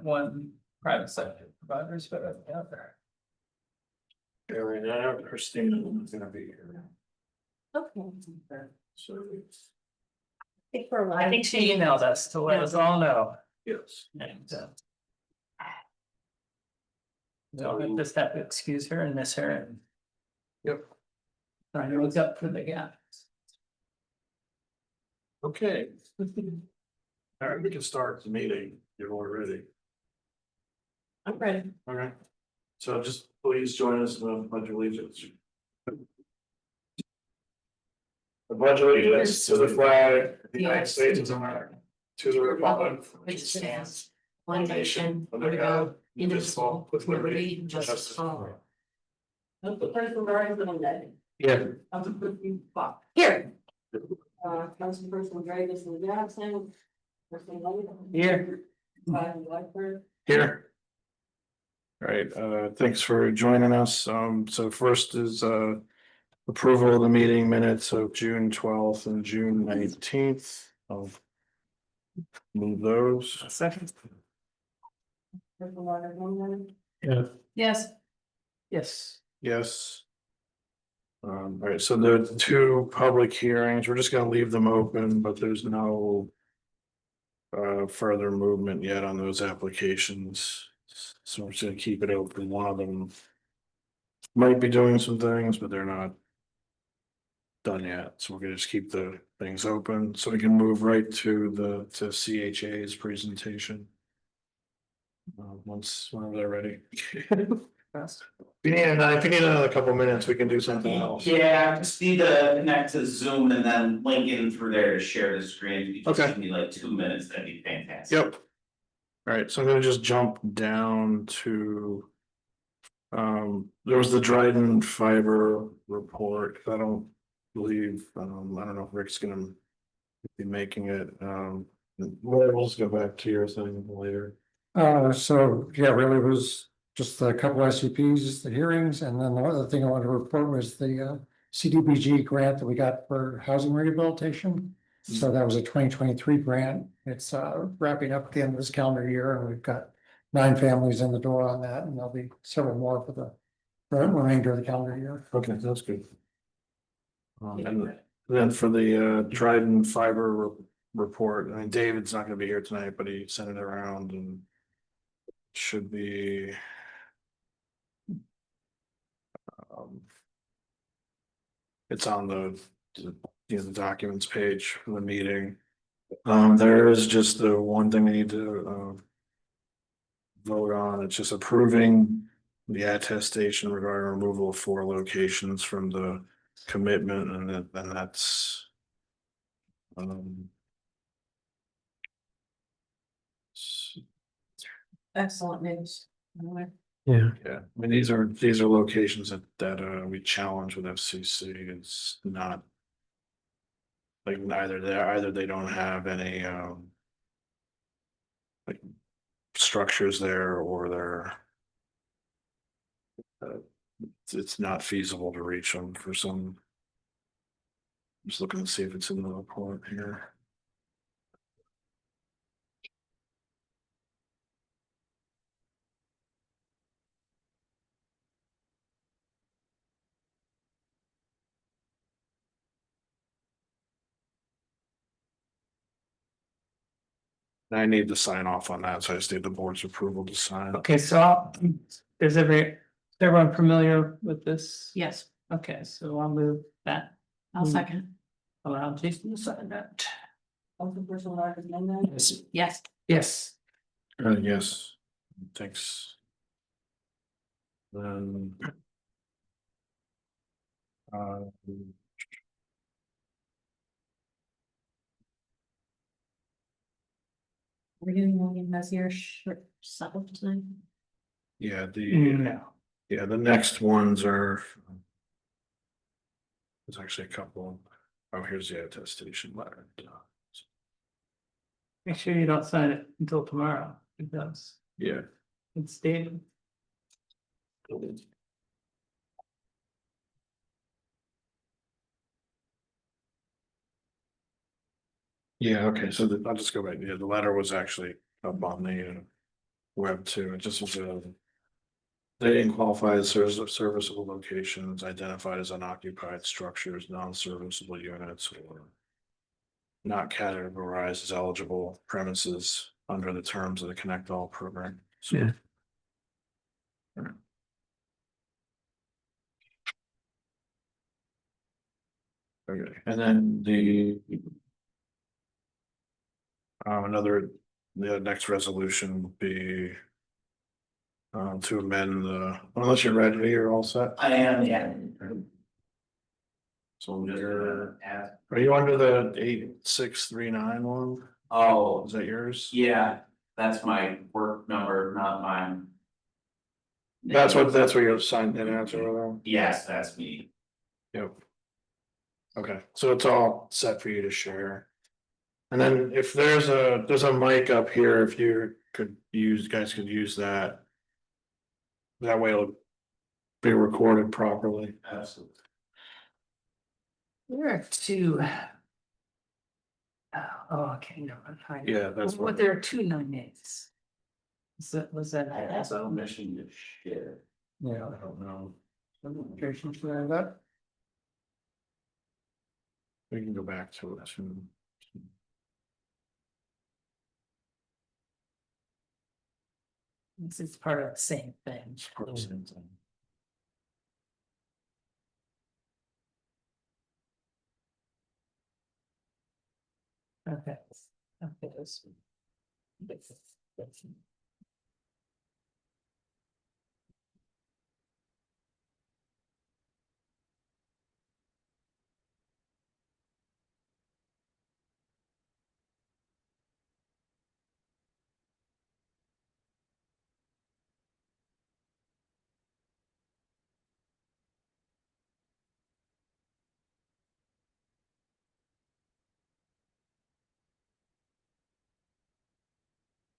one private sector providers, but out there. Yeah, right now, Christina is gonna be here. Okay. So, I think she emailed us to let us all know. yes. And we'll just have to excuse her and miss her and Yep. try to look up for the gap. Okay. All right, we can start the meeting. You're all ready. I'm ready. All right. So just please join us in the pledge of allegiance. The pledge of allegiance to the flag of the United States of America, to the republic which stands one nation under God, indivisible, with liberty and justice for all. That's the person wearing the day. Yeah. Councilperson Fox. Here. Councilperson Gray, this is Jackson. Person White. Here. Blackbird. Here. All right, thanks for joining us. So first is approval of the meeting minutes of June 12th and June 19th. I'll move those. Second. Person White. Yeah. Yes. Yes. Yes. All right, so there are two public hearings. We're just gonna leave them open, but there's no further movement yet on those applications. So we're just gonna keep it open. One of them might be doing some things, but they're not done yet. So we're gonna just keep the things open so we can move right to CHA's presentation. Whenever they're ready. If you need another couple minutes, we can do something else. Yeah, I just need to connect to Zoom and then link in through there to share the screen. If you just Okay. give me like 2 minutes, that'd be fantastic. Yep. All right, so I'm gonna just jump down to. There was the Dryden Fiber report. I don't believe, I don't know if Rick's gonna be making it. We'll just go back to your thing later. So, yeah, really was just a couple SCPs, the hearings, and then the other thing I wanted to report was the CDBG grant that we got for housing rehabilitation. So that was a 2023 grant. It's wrapping up at the end of this calendar year, and we've got 9 families in the door on that, and there'll be several more for the remainder of the calendar year. Okay, that's good. And then for the Dryden Fiber report, I mean, David's not gonna be here tonight, but he sent it around and should be. It's on the documents page for the meeting. There is just the one thing we need to vote on. It's just approving the attestation regarding removal of 4 locations from the commitment, and that's Excellent news. Yeah. yeah, I mean, these are locations that we challenge with FCC. It's not like either they don't have any like structures there, or they're it's not feasible to reach them for some. Just looking to see if it's in the report here. I need to sign off on that, so I just need the board's approval to sign. Okay, so is everyone familiar with this? Yes, Okay, so I'll move that. I'll second. Allow Jason to sign that. Councilperson Marcus. Yes. Yes. Yes, thanks. Then. We're getting William Messier short settled tonight. Yeah, No. the next ones are. There's actually a couple. Oh, here's the attestation letter. Make sure you don't sign it until tomorrow, because Yeah. it's dated. Yeah, okay, so I'll just go back. Yeah, the letter was actually up on the web too, it just was a. They didn't qualify as serviceable locations, identified as unoccupied structures, non-serviceable units, or. Not categorized as eligible premises under the terms of the Connect All program. So- Yeah. Okay, and then the. The next resolution would be. To amend unless you're ready, you're all set. I am, yeah. So Just you're, gonna ask- are you under the 8639 one? Oh, Is that yours? yeah, that's my work number, not mine. That's what you're signed in as or whatever? Yes, that's me. Yep. Okay, so it's all set for you to share. And then if there's a mic up here, if you guys could use that. That way it'll be recorded properly. Absolutely. There are two. Oh, okay, no, I'm fine. Yeah, that's What, what, there are two 9/8s. Was that I have also? permission to share. Yeah. I don't know, Jason, should I have that? we can go back to it soon. This is part of the same thing. Okay. Okay,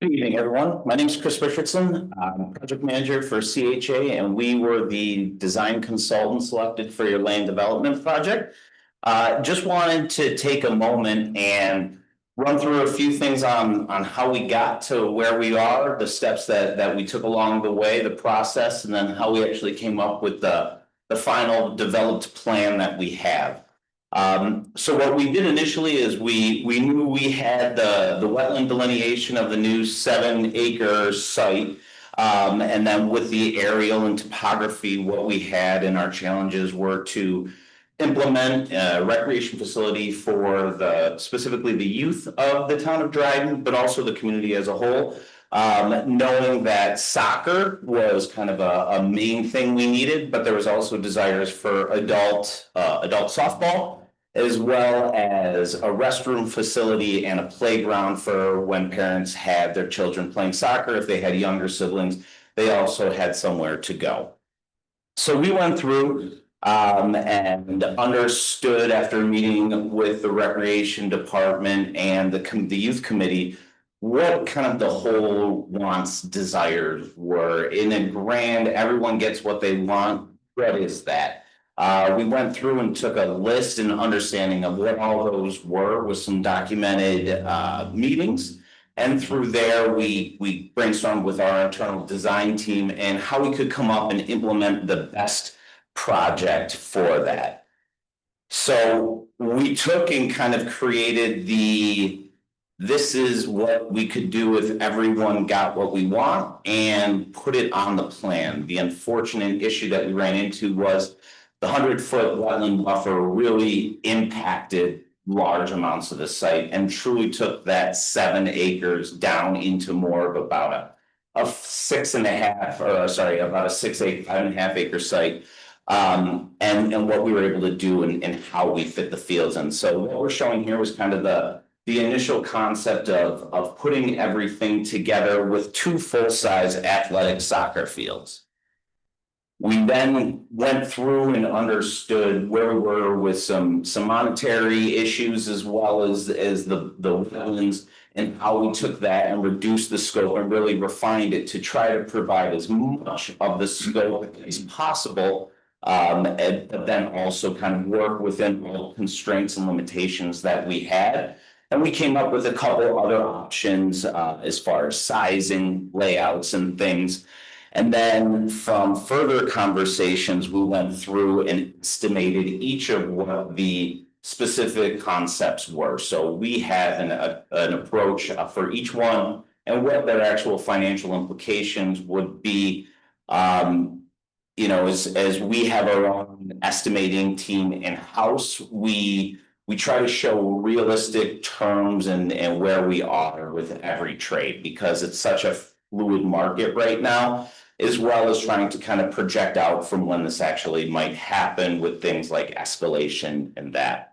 Good evening, everyone. My name is Chris Richardson. I'm project manager for CHA, and we were the design consultant selected for your land development project. Just wanted to take a moment and run through a few things on how we got to where we are, the steps that we took along the way, the process, and then how we actually came up with the final developed plan that we have. So what we did initially is we knew we had the wetland delineation of the new 7-acre site. And then with the aerial and topography, what we had and our challenges were to implement a recreation facility for specifically the youth of the town of Dryden, but also the community as a whole. Knowing that soccer was kind of a main thing we needed, but there was also desires for adult softball, as well as a restroom facility and a playground for when parents had their children playing soccer. If they had younger siblings, they also had somewhere to go. So we went through and understood after meeting with the recreation department and the youth committee what kind of the whole wants, desires were. In a grand, everyone gets what they want. What is that? We went through and took a list and understanding of what all those were with some documented meetings. And through there, we brainstormed with our internal design team and how we could come up and implement the best project for that. So we took and kind of created this is what we could do if everyone got what we want and put it on the plan. The unfortunate issue that we ran into was the 100-foot wetland buffer really impacted large amounts of the site and truly took that 7 acres down into more of about a 6.5, or sorry, about a 5.5 acre site. And what we were able to do and how we fit the fields. And so what we're showing here was kind of the initial concept of putting everything together with 2 full-size athletic soccer fields. We then went through and understood where we were with some monetary issues as well as the wetlands and how we took that and reduced the scope and really refined it to try to provide as much of the scope as possible. But then also kind of work within all constraints and limitations that we had. And we came up with a couple other options as far as sizing, layouts and things. And then from further conversations, we went through and estimated each of what the specific concepts were. So we had an approach for each one and what their actual financial implications would be. You know, as we have our own estimating team in-house, we try to show realistic terms and where we are with every trade, because it's such a fluid market right now, as well as trying to kind of project out from when this actually might happen with things like escalation and that.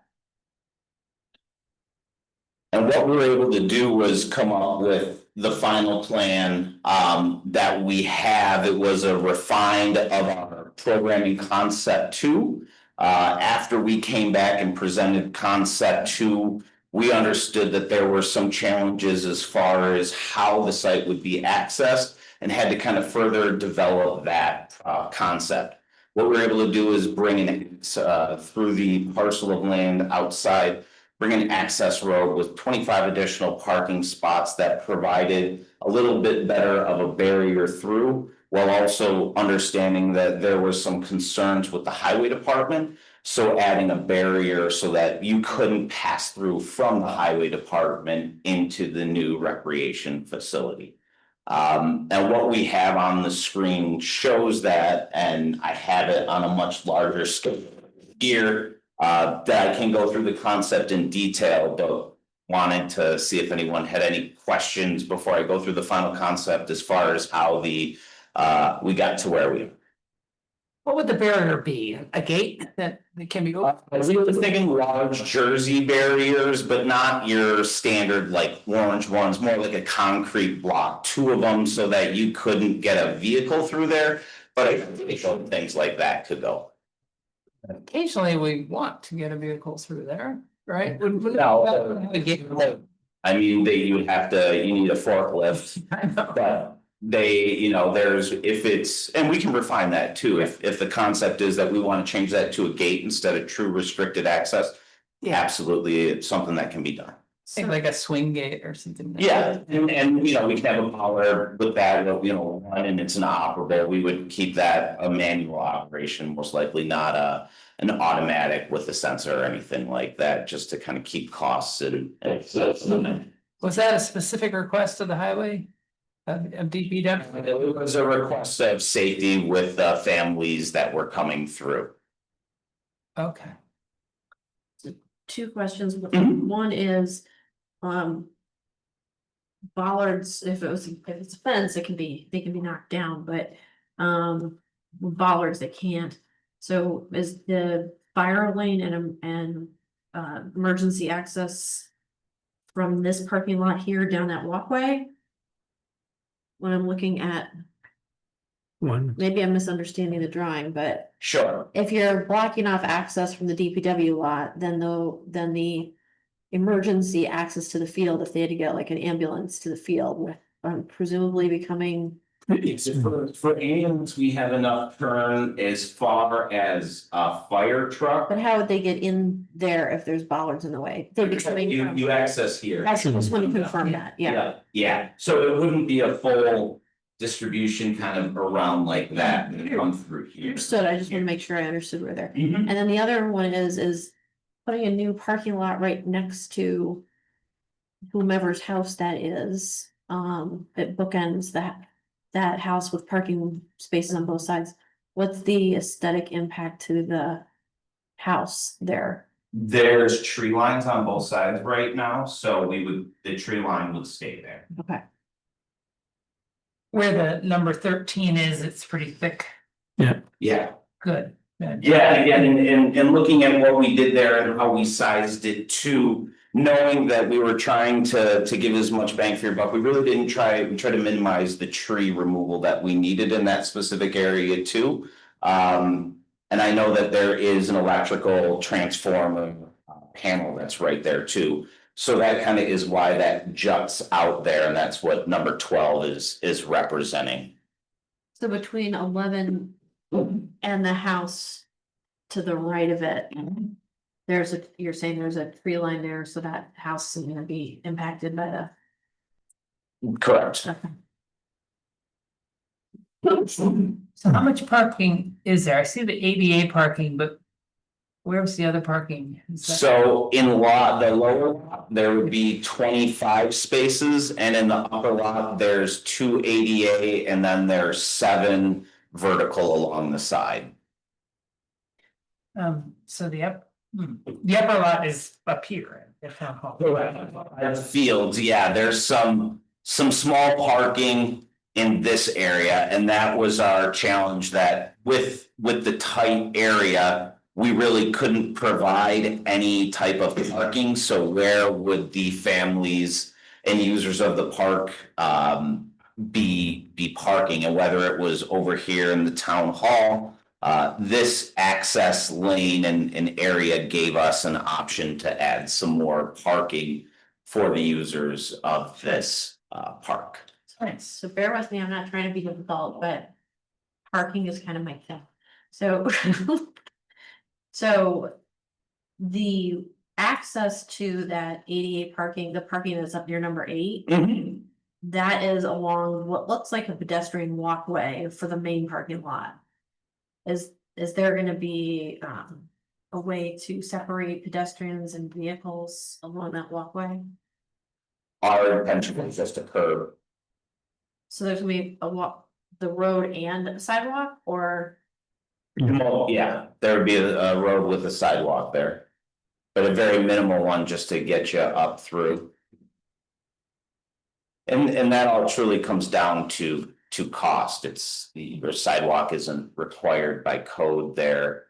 And what we were able to do was come up with the final plan that we have. It was a refined of our programming concept 2. After we came back and presented concept 2, we understood that there were some challenges as far as how the site would be accessed, and had to kind of further develop that concept. What we were able to do is bring in through the parcel of land outside, bring an access road with 25 additional parking spots that provided a little bit better of a barrier through, while also understanding that there were some concerns with the highway department. So adding a barrier so that you couldn't pass through from the highway department into the new recreation facility. And what we have on the screen shows that, and I have it on a much larger scale here. That I can go through the concept in detail, but wanted to see if anyone had any questions before I go through the final concept as far as how we got to where we are. What would the barrier be? A gate that can be opened? We were thinking large Jersey barriers, but not your standard like orange ones, more like a concrete block, 2 of them, so that you couldn't get a vehicle through there. But I think things like that could go. Occasionally, we want to get a vehicle through there, right? No. A gate. I mean, you need a forklift. I know. But there's, if it's, and we can refine that too, if the concept is that we want to change that to a gate instead of true restricted access. Yeah. Absolutely, it's something that can be done. Think like a swing gate or something. Yeah, and we can have a power with that, one, and it's inoperable. We would keep that a manual operation, most likely not an automatic with a sensor or anything like that, just to kind of keep costs and. Was that a specific request of the highway? Of DPW? It was a request of safety with families that were coming through. Okay. 2 questions. Mhm. One is, bollards, if it's a fence, they can be knocked down, but, with bollards, they can't. So is the fire lane and emergency access from this parking lot here down that walkway? When I'm looking at, maybe I'm misunderstanding the drawing, but Sure. if you're blocking off access from the DPW lot, then the emergency access to the field, if they had to get like an ambulance to the field, presumably becoming. For ambulance, we have enough turn as far as a fire truck. But how would they get in there if there's bollards in the way? They'd be coming from. You access here. I just want to confirm that, yeah. Yeah, so it wouldn't be a full distribution kind of around like that and come through here. Understood, I just want to make sure I understood where they're. Mhm. And then the other one is putting a new parking lot right next to whomever's house that is, that bookends that house with parking spaces on both sides. What's the aesthetic impact to the house there? There's tree lines on both sides right now, so the tree line would stay there. Okay, Where the number 13 is, it's pretty thick. Yeah. Good. Yeah, again, and looking at what we did there and how we sized it too, knowing that we were trying to give as much bang for your buck, we really didn't we tried to minimize the tree removal that we needed in that specific area too. And I know that there is an electrical transformer panel that's right there too. So that kind of is why that juts out there, and that's what number 12 is representing. so between 11 and the house to the right of it, you're saying there's a tree line there, so that house isn't gonna be impacted by the. Correct. So how much parking is there? I see the ADA parking, but where's the other parking? Is that- So in the lower lot, there would be 25 spaces, and in the upper lot, there's 2 ADA, and then there's 7 vertical along the side. So the upper lot is up here at town hall. The fields, yeah, there's some small parking in this area, and that was our challenge, that with the tight area, we really couldn't provide any type of parking, so where would the families and users of the park be parking, and whether it was over here in the town hall, this access lane and area gave us an option to add some more parking for the users of this park. Nice. So bear with me, I'm not trying to be difficult, but parking is kind of my thing. So, so the access to that ADA parking, the parking that's up near number 8, that is along what looks like a pedestrian walkway for the main parking lot. Is there gonna be a way to separate pedestrians and vehicles along that walkway? Our intention is just a curb. So there's gonna be the road and a sidewalk, or? Well, yeah, there would be a road with a sidewalk there. But a very minimal one just to get you up through. And that all truly comes down to cost. It's your sidewalk isn't required by code there.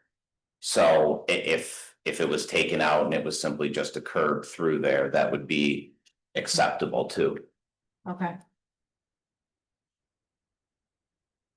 So if it was taken out and it was simply just a curb through there, that would be acceptable too. Okay,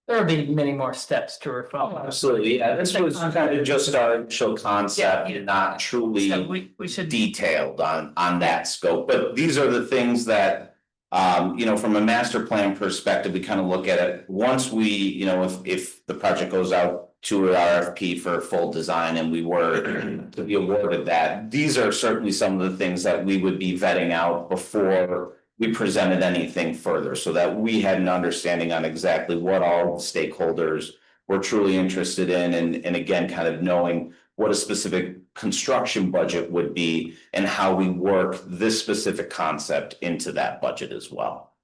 There will be many more steps to follow. Absolutely, yeah, this was kind of just our initial concept and not truly. So we should. Detailed on that scope, but these are the things that. From a master plan perspective, we kind of look at it, once we, if the project goes out to an RFP for full design and we were to be awarded that, these are certainly some of the things that we would be vetting out before we presented anything further, so that we had an understanding on exactly what all stakeholders were truly interested in, and again, kind of knowing what a specific construction budget would be and how we work this specific concept into that budget as well.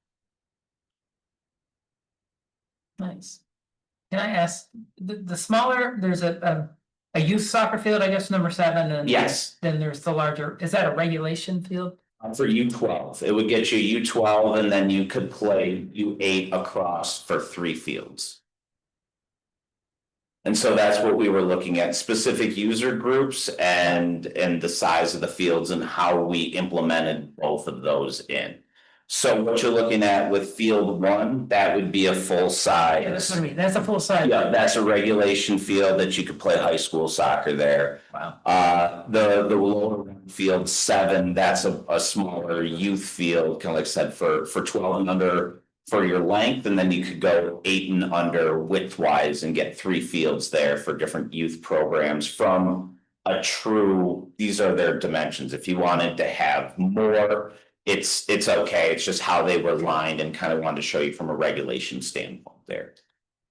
Nice. Can I ask, the smaller, there's a youth soccer field, I guess, number 7, and. Yes. Then there's the larger, is that a regulation field? For U12, it would get you U12, and then you could play U8 across for 3 fields. And so that's what we were looking at, specific user groups and the size of the fields and how we implemented both of those in. So what you're looking at with field 1, that would be a full size. Yeah, that's what I mean, that's a full size. Yeah, that's a regulation field that you could play high school soccer there. Wow. The lower field 7, that's a smaller youth field, kind of like I said, for 12 and under for your length, and then you could go 8 and under widthwise and get 3 fields there for different youth programs from a true, these are their dimensions. If you wanted to have more, it's okay. It's just how they were lined, and kind of wanted to show you from a regulation standpoint there.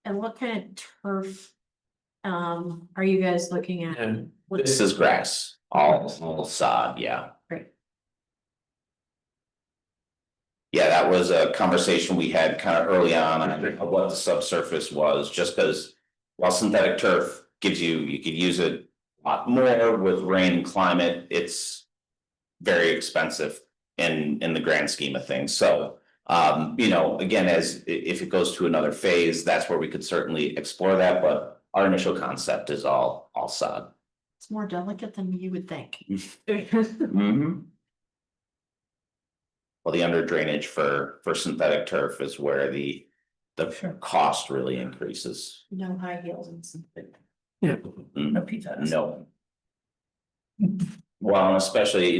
and what kind of turf? Are you guys looking at? And this is grass, all sod, yeah. Great. Yeah, that was a conversation we had kind of early on what the subsurface was, just because while synthetic turf gives you could use it a lot more with rain and climate, it's very expensive in the grand scheme of things. So, again, as if it goes to another phase, that's where we could certainly explore that. But our initial concept is all sod. It's more delicate than you would think. Mm-hmm. Well, the under drainage for synthetic turf is where the Sure. cost really increases. No high heels and something. No PFAS. No. Well, especially,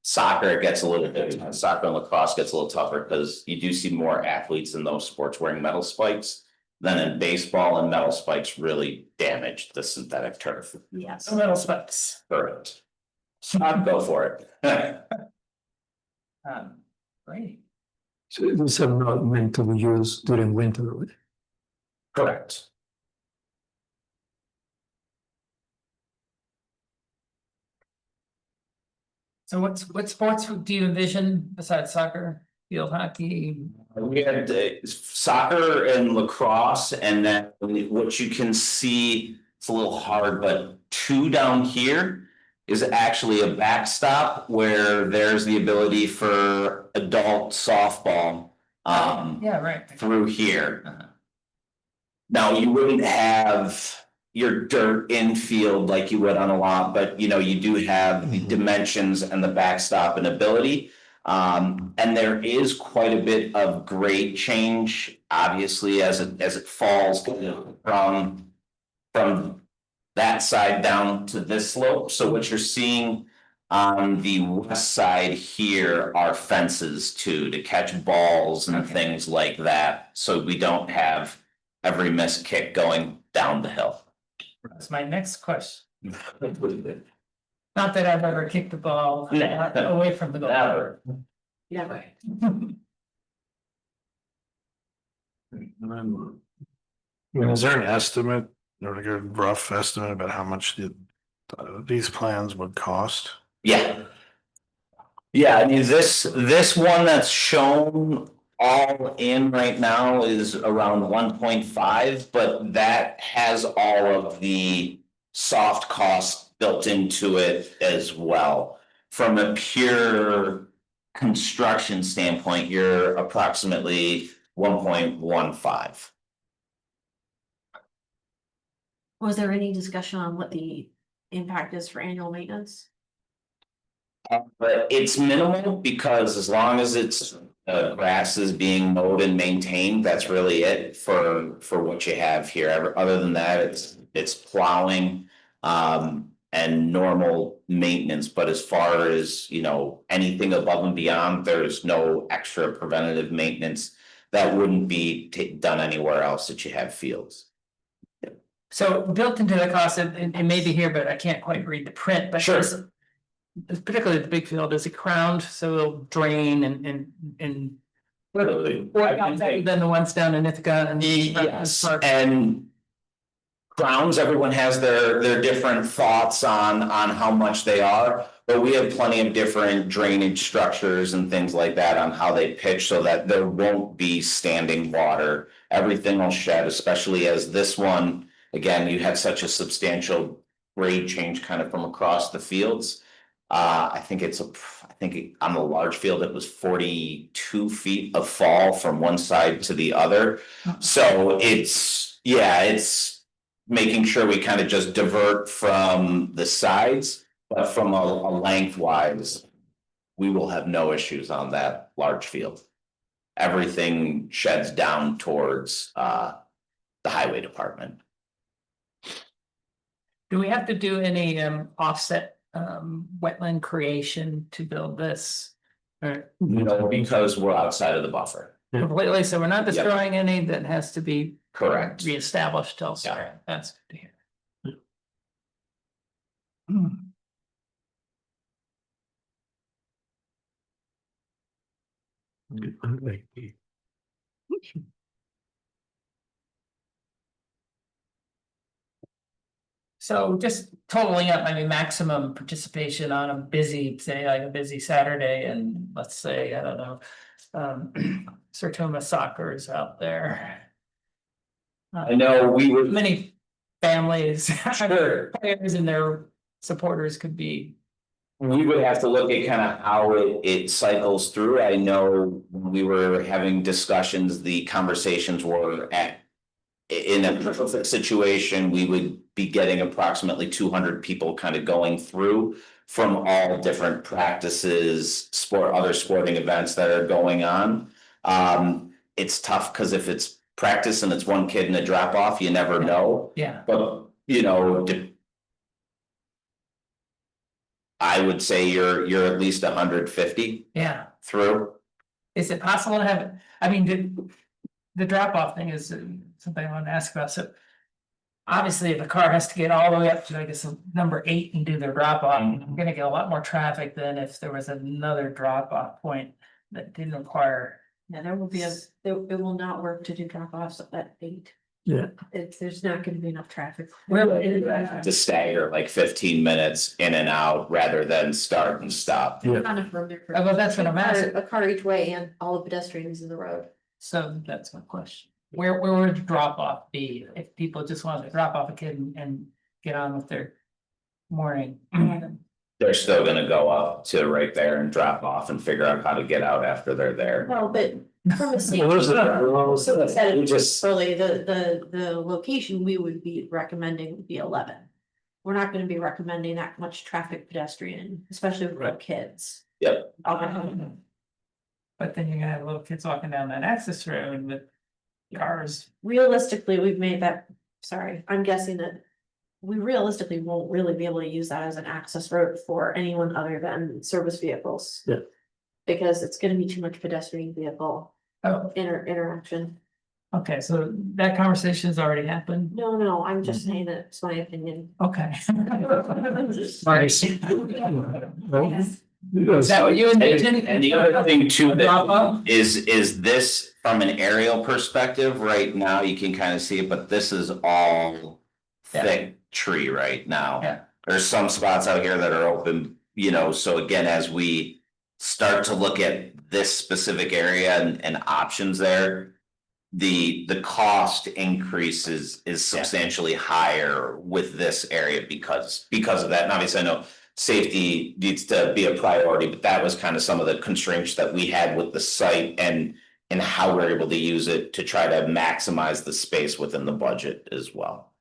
soccer, it gets a little bit, soccer and lacrosse gets a little tougher because you do see more athletes in those sports wearing metal spikes then in baseball and metal spikes really damaged the synthetic turf. Yes. No metal spikes. Correct. So I'd go for it. Great. So these are not meant to be used during winter. Right? Correct. So what sports do you envision besides soccer, field hockey? We had soccer and lacrosse, and then what you can see, it's a little hard, but two down here is actually a backstop where there's the ability for adult softball Yeah, right. through here. Uh-huh. Now, you wouldn't have your dirt infield like you would on a lot, but you know, you do have the dimensions and the backstop and ability. And there is quite a bit of grade change, obviously, as it falls from that side down to this slope. So what you're seeing on the west side here are fences to catch balls and things like that. So we don't have every missed kick going down the hill. That's my next question. Not that I've ever kicked the ball away from the goal. Never. Yeah. I mean, is there an estimate, or like a rough estimate about how much these plans would cost? Yeah. Yeah, I mean, this one that's shown all in right now is around 1.5, but that has all of the soft costs built into it as well. From a pure construction standpoint, you're approximately 1.15. Was there any discussion on what the impact is for annual maintenance? But it's minimal because as long as it's grass is being mowed and maintained, that's really it for what you have here. Other than that, it's plowing and normal maintenance. But as far as, you know, anything above and beyond, there's no extra preventative maintenance that wouldn't be done anywhere else that you have fields. So built into the cost, it may be here, but I can't quite read the print, but Sure. particularly the big field, is it crowned, so it'll drain and Literally. than the ones down in Ithaca and. Yes, and crowns, everyone has their different thoughts on how much they are. But we have plenty of different drainage structures and things like that on how they pitch so that there won't be standing water. Everything will shed, especially as this one, again, you had such a substantial grade change kind of from across the fields. I think on the large field, it was 42 feet of fall from one side to the other. So it's making sure we kind of just divert from the sides, but from a lengthwise, we will have no issues on that large field. Everything sheds down towards the highway department. Do we have to do any offset wetland creation to build this? Or No, because we're outside of the buffer. completely, so we're not Yep. destroying any that has to be Correct. reestablished elsewhere. That's good to hear. Hmm. So just totaling up, I mean, maximum participation on a busy, say like a busy Saturday, and let's say, I don't know. Sertoma soccer is out there. I know we were. Many families, Sure. players and their supporters could be. We would have to look at kind of how it cycles through. I know when we were having discussions, the conversations were in a perfect situation, we would be getting approximately 200 people kind of going through from all different practices, other sporting events that are going on. It's tough because if it's practice and it's one kid and a drop off, you never know. Yeah, But, you know, I would say you're at least 150 yeah. through. Is it possible to have, I mean, the drop off thing is something I wanted to ask about, so. Obviously, if a car has to get all the way up to, I guess, number 8 and do their drop off, I'm gonna get a lot more traffic than if there was another drop off point that didn't require. Yeah, there will be it will not work to do drop offs at 8. Yeah. There's not gonna be enough traffic. To stagger like 15 minutes in and out rather than start and stop. Yeah. Not enough room there for. Oh, well, that's what I'm asking. A car each way and all the pedestrians in the road. So that's my question. Where would the drop off be if people just wanted to drop off a kid and get on with their morning? They're still gonna go up to right there and drop off and figure out how to get out after they're there. Well, but from a Well, safety. there's So we said We it just- early, the location we would be recommending would be 11. We're not gonna be recommending that much traffic pedestrian, especially with little kids. Yep. But then you're gonna have little kids walking down that access road with cars. Realistically, we've made that, sorry, I'm guessing that. We realistically won't really be able to use that as an access road for anyone other than service vehicles. Yeah. Because it's gonna be too much pedestrian vehicle Oh, interaction. okay, so that conversation's already happened. No, I'm just saying that it's my opinion. Okay. Nice. Is that what you envisioned? And the other thing too Drop that off? is this from an aerial perspective, right now, you can kind of see it, but this is all thick tree right now. Yeah. There's some spots out here that are open, you know, so again, as we start to look at this specific area and options there. The cost increase is substantially higher with this area because of that, and obviously I know. Safety needs to be a priority, but that was kind of some of the constraints that we had with the site and how we're able to use it to try to maximize the space within the budget as well.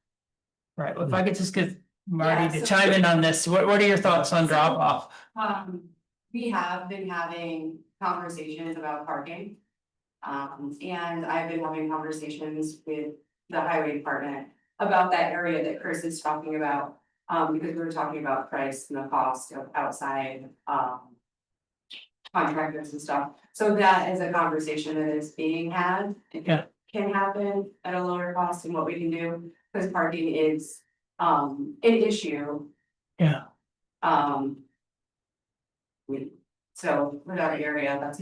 Right, well, if I could just get Marty Yeah, to so- chime in on this, what are your thoughts on drop off? We have been having conversations about parking. And I've been having conversations with the highway department about that area that Chris is talking about. Because we were talking about price and the cost of outside, contractors and stuff. So that is a conversation that is being had. It Yeah. Can happen at a lower cost and what we can do, because parking is, an issue. Yeah. So for that area, that's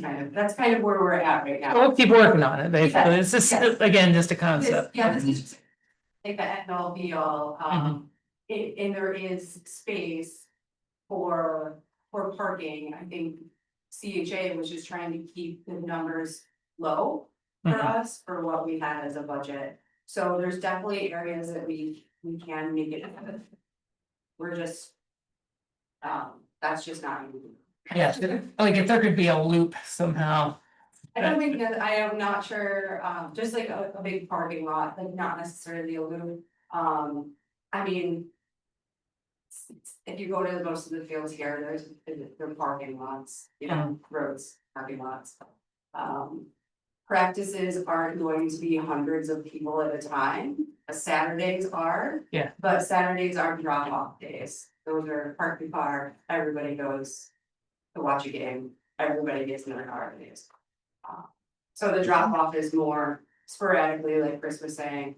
kind of where we're at right now. We'll keep working on it, basically, it's just, Yes. again, just a This- concept. Yeah, this is just like the end all be all, Mhm. and there is space for parking, I think. CHA was just trying to keep the numbers low for Mhm. us, for what we had as a budget. So there's definitely areas that we can make it. We're just. That's just not. Yeah, like if there could be a loop somehow. I don't think that, I am not sure, just like a big parking lot, like not necessarily a loop, I mean. If you go to most of the fields here, they're parking lots, you know, roads, parking lots. Practices aren't going to be hundreds of people at a time, Saturdays are. Yeah. But Saturdays are drop off days, those are park the car, everybody goes to watch a game, everybody gets in their car and is. So the drop off is more sporadically, like Chris was saying,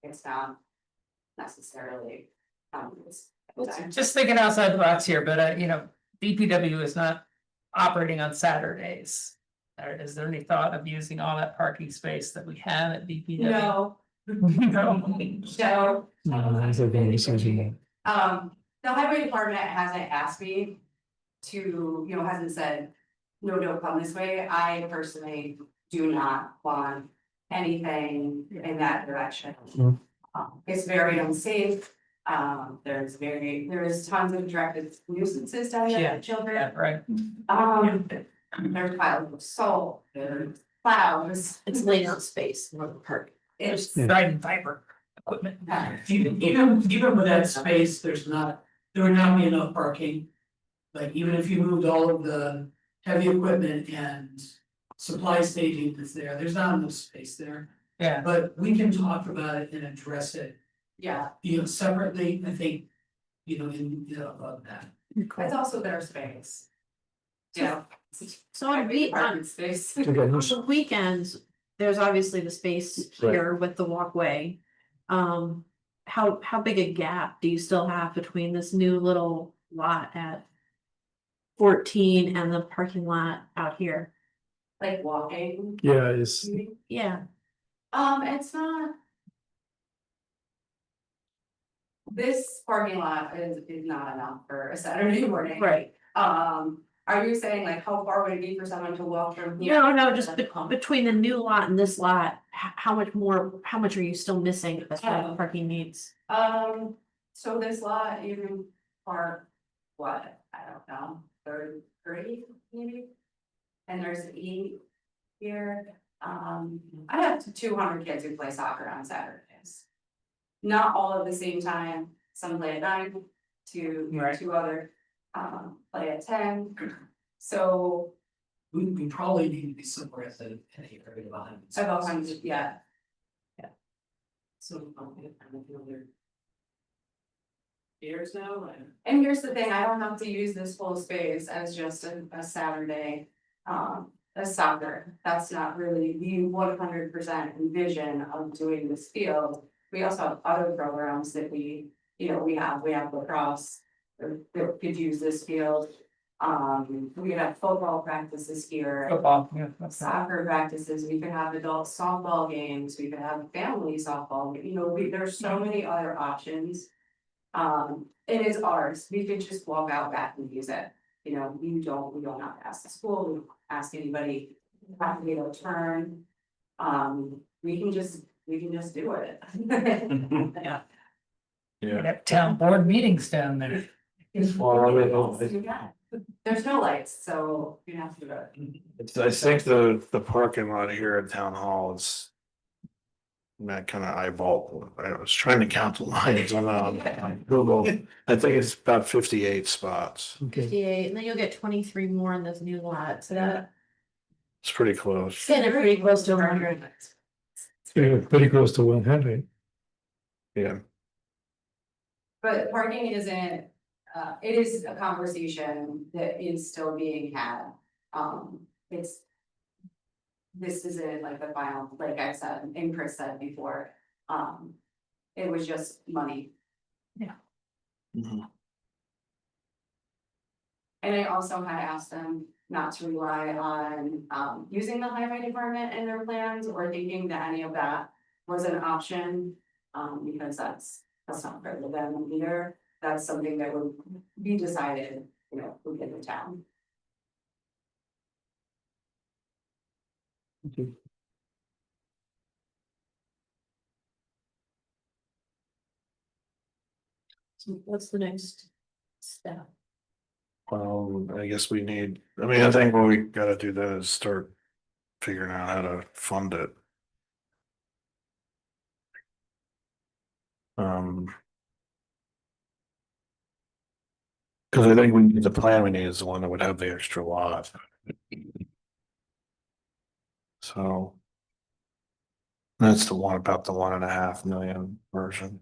it's not necessarily. Just thinking outside the box here, but DPW is not operating on Saturdays. Is there any thought of using all that parking space that we have at DPW? No. No. So, No, the highway department hasn't asked me to, hasn't said, no, don't come this way. I personally do not want anything in that direction. Mm. It's very unsafe. There's tons of directed nuisances down there Yeah, for children. Yeah, right. There's piles of salt, there's plows. It's laid out space, more than park. It's. Riding fiber equipment. Even with that space, there would not be enough parking. Like even if you moved all of the heavy equipment and supply staging that's there, there's not enough space there. Yeah, But we can talk about it and address it, Yeah, separately, I think, above that. it's also their space. Yeah. So on Parking space. on the weekends, there's obviously the space Right. here with the walkway. How big a gap do you still have between this new little lot at 14 and the parking lot out here? Like walking. Yeah, it's, Yeah, It's not. This parking lot is not enough for a Saturday morning. right. Are you saying like how far would it be for someone to walk from? here? No, just between the new lot and this lot, how much are you still missing as far as parking needs? So this lot, you park, what, I don't know, 30 maybe? And there's 8 here, I have 200 kids who play soccer on Saturdays. Not all at the same time, some play at 9, Right. two other, play at 10. So We probably need to be somewhere at the area behind. about 100, yeah. So, they're. Years now, And here's the thing, I don't have to use this whole space as just a Saturday, a soccer. That's not really the 100% vision of doing this field. We also have other programs that we have lacrosse, that could use this field. We have football practices here, Football, yeah, that's not- soccer practices, we could have adult softball games, we could have family softball, there's so many other options. It is ours, we could just walk out back and use it, we don't have to ask the school, we don't ask anybody. Have to be able to turn, we can just do it. Yeah, Yeah. we'd have town board meetings down there. Well, I mean, There's no lights, so you have to do it. I think the parking lot here at Town Hall is. That kind of eyeball, I was trying to count the lines on Google, I think it's about 58 spots, okay, 58, and then you'll get 23 more in this new lot, so that. it's pretty close. Getting pretty close to 100. yeah, pretty close to 100. Yeah, But parking isn't, it is a conversation that is still being had. This isn't like the final, like I said, and Chris said before, it was just money. Mhm. And I also had asked them not to rely on, using the highway department in their plans or thinking that any of that was an option. Because that's not fair to them either, that's something that would be decided, within the town. So what's the next step? I guess we need, I think what we gotta do then is start figuring out how to fund it. Cause I think the plan we need is the one that would have the extra lot. So. That's the one about the 1.5 million version.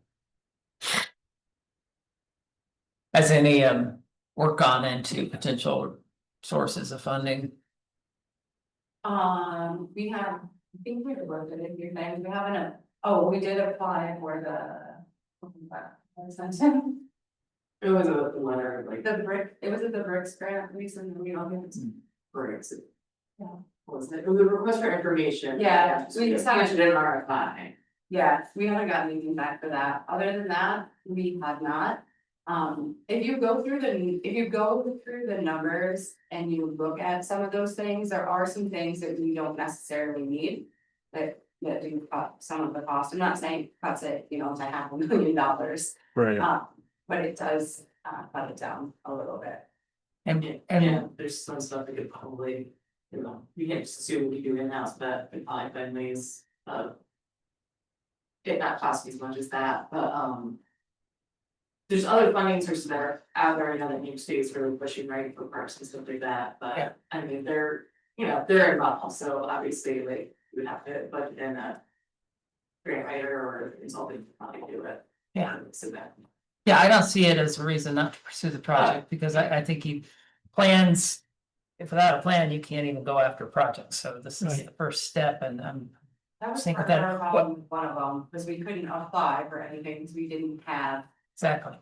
Has any work gone into potential sources of funding? We have, I think we looked at a few things, we haven't, we did apply for the. It was a letter, like. It was the Bricks grant recently, Bricks. Yeah. Wasn't it? It was a request for information. Yeah, we just haven't- Mentioned in RFI. yeah, we haven't gotten anything back for that, other than that, we have not. If you go through the numbers and you look at some of those things, there are some things that we don't necessarily need. That do cut some of the cost, I'm not saying it cuts it, to $500,000, Right. but it does cut it down a little bit. And There's some stuff that could probably, you can't just assume we do in-house, but probably families, it not cost as much as that, but, there's other funding sources that are out there, that New York State's really pushing, right, for parks and stuff like that, Yeah. but, I mean, they're involved, so obviously, like, you would have to budget in a grant writer or consultant to probably do it. Yeah. So that. yeah, I don't see it as a reason not to pursue the project because I think he plans. If without a plan, you can't even go after projects. So this is Right. the first step and I'm That was Think part of of that. our problem, one of them, because we couldn't apply for anything, because we didn't have. Exactly.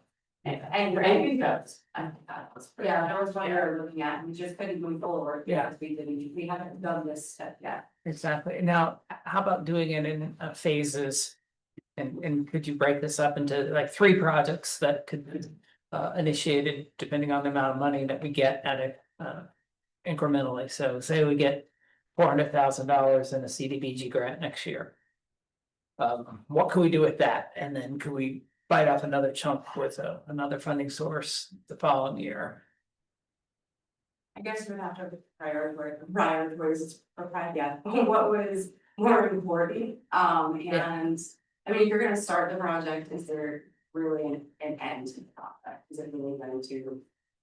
And For anything goes. I think that was. Yeah, that was what we were looking at, we just couldn't move forward, Yeah. because we haven't done this step yet. Exactly. Now, how about doing it in phases? And could you break this up into like 3 projects that could be initiated depending on the amount of money that we get at it incrementally? So say we get $400,000 in a CDBG grant next year. What can we do with that? And then could we bite off another chunk with another funding source the following year? I guess we'd have to prioritize, yeah, what was more important, and. I mean, if you're gonna start the project, is there really an end to the project? Is it really going to?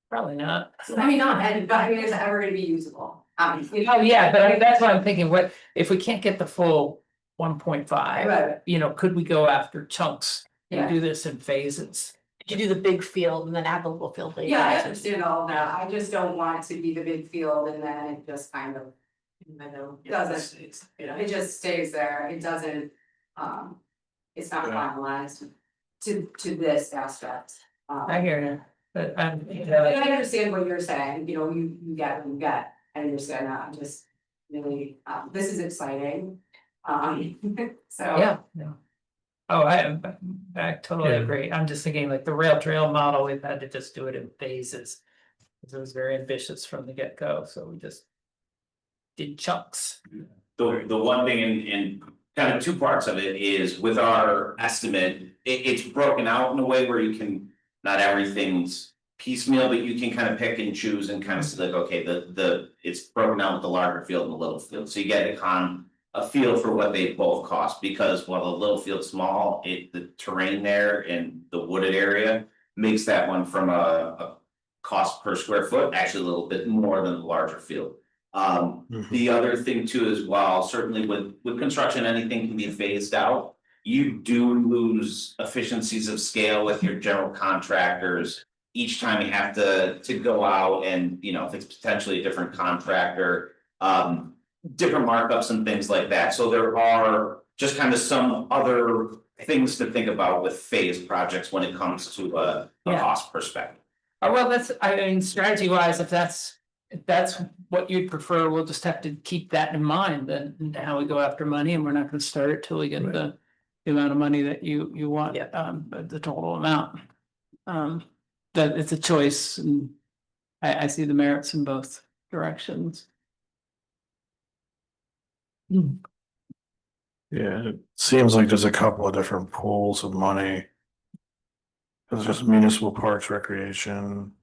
Probably not. I mean, not end, but I mean, is it ever gonna be usable? Oh, yeah, but that's what I'm thinking, what, if we can't get the full 1.5, Right. you know, could we go after chunks? And Yeah. do this in phases? You do the big field and then add the little field later. Yeah, I understand all of that, I just don't want it to be the big field and then it just kind of. I know, doesn't, it just stays there, it doesn't, it's not Yeah. finalized to this aspect. I hear you, but I understand what you're saying, you know, you get what you get, I understand that, I'm just really, this is exciting. So. yeah, no. Oh, I totally Yeah. agree, I'm just thinking like the rail trail model, we've had to just do it in phases. Cause it was very ambitious from the get-go, so we just. Did chunks. The one thing in kind of 2 parts of it is with our estimate, it's broken out in a way where you can, not everything's piecemeal, but you can kind of pick and choose and kind of see like, okay, it's broken out with the larger field and the little field, so you get a feel for what they both cost, because while the little field's small, the terrain there and the wooded area makes that one from a cost per square foot actually a little bit more than the larger field. The other thing too is while certainly with construction, anything can be phased out. You do lose efficiencies of scale with your general contractors. Each time you have to go out and, you know, if it's potentially a different contractor, different markups and things like that. So there are just kind of some other things to think about with phased projects when it comes to a Yeah. cost perspective. Oh, well, I mean, strategy wise, if that's what you'd prefer, we'll just have to keep that in mind, then how we go after money, and we're not gonna start it till we get the amount of money that you want, the total amount. That it's a choice, and I see the merits in both directions. Yeah, it seems like there's a couple of different pools of money. There's just municipal parks, recreation.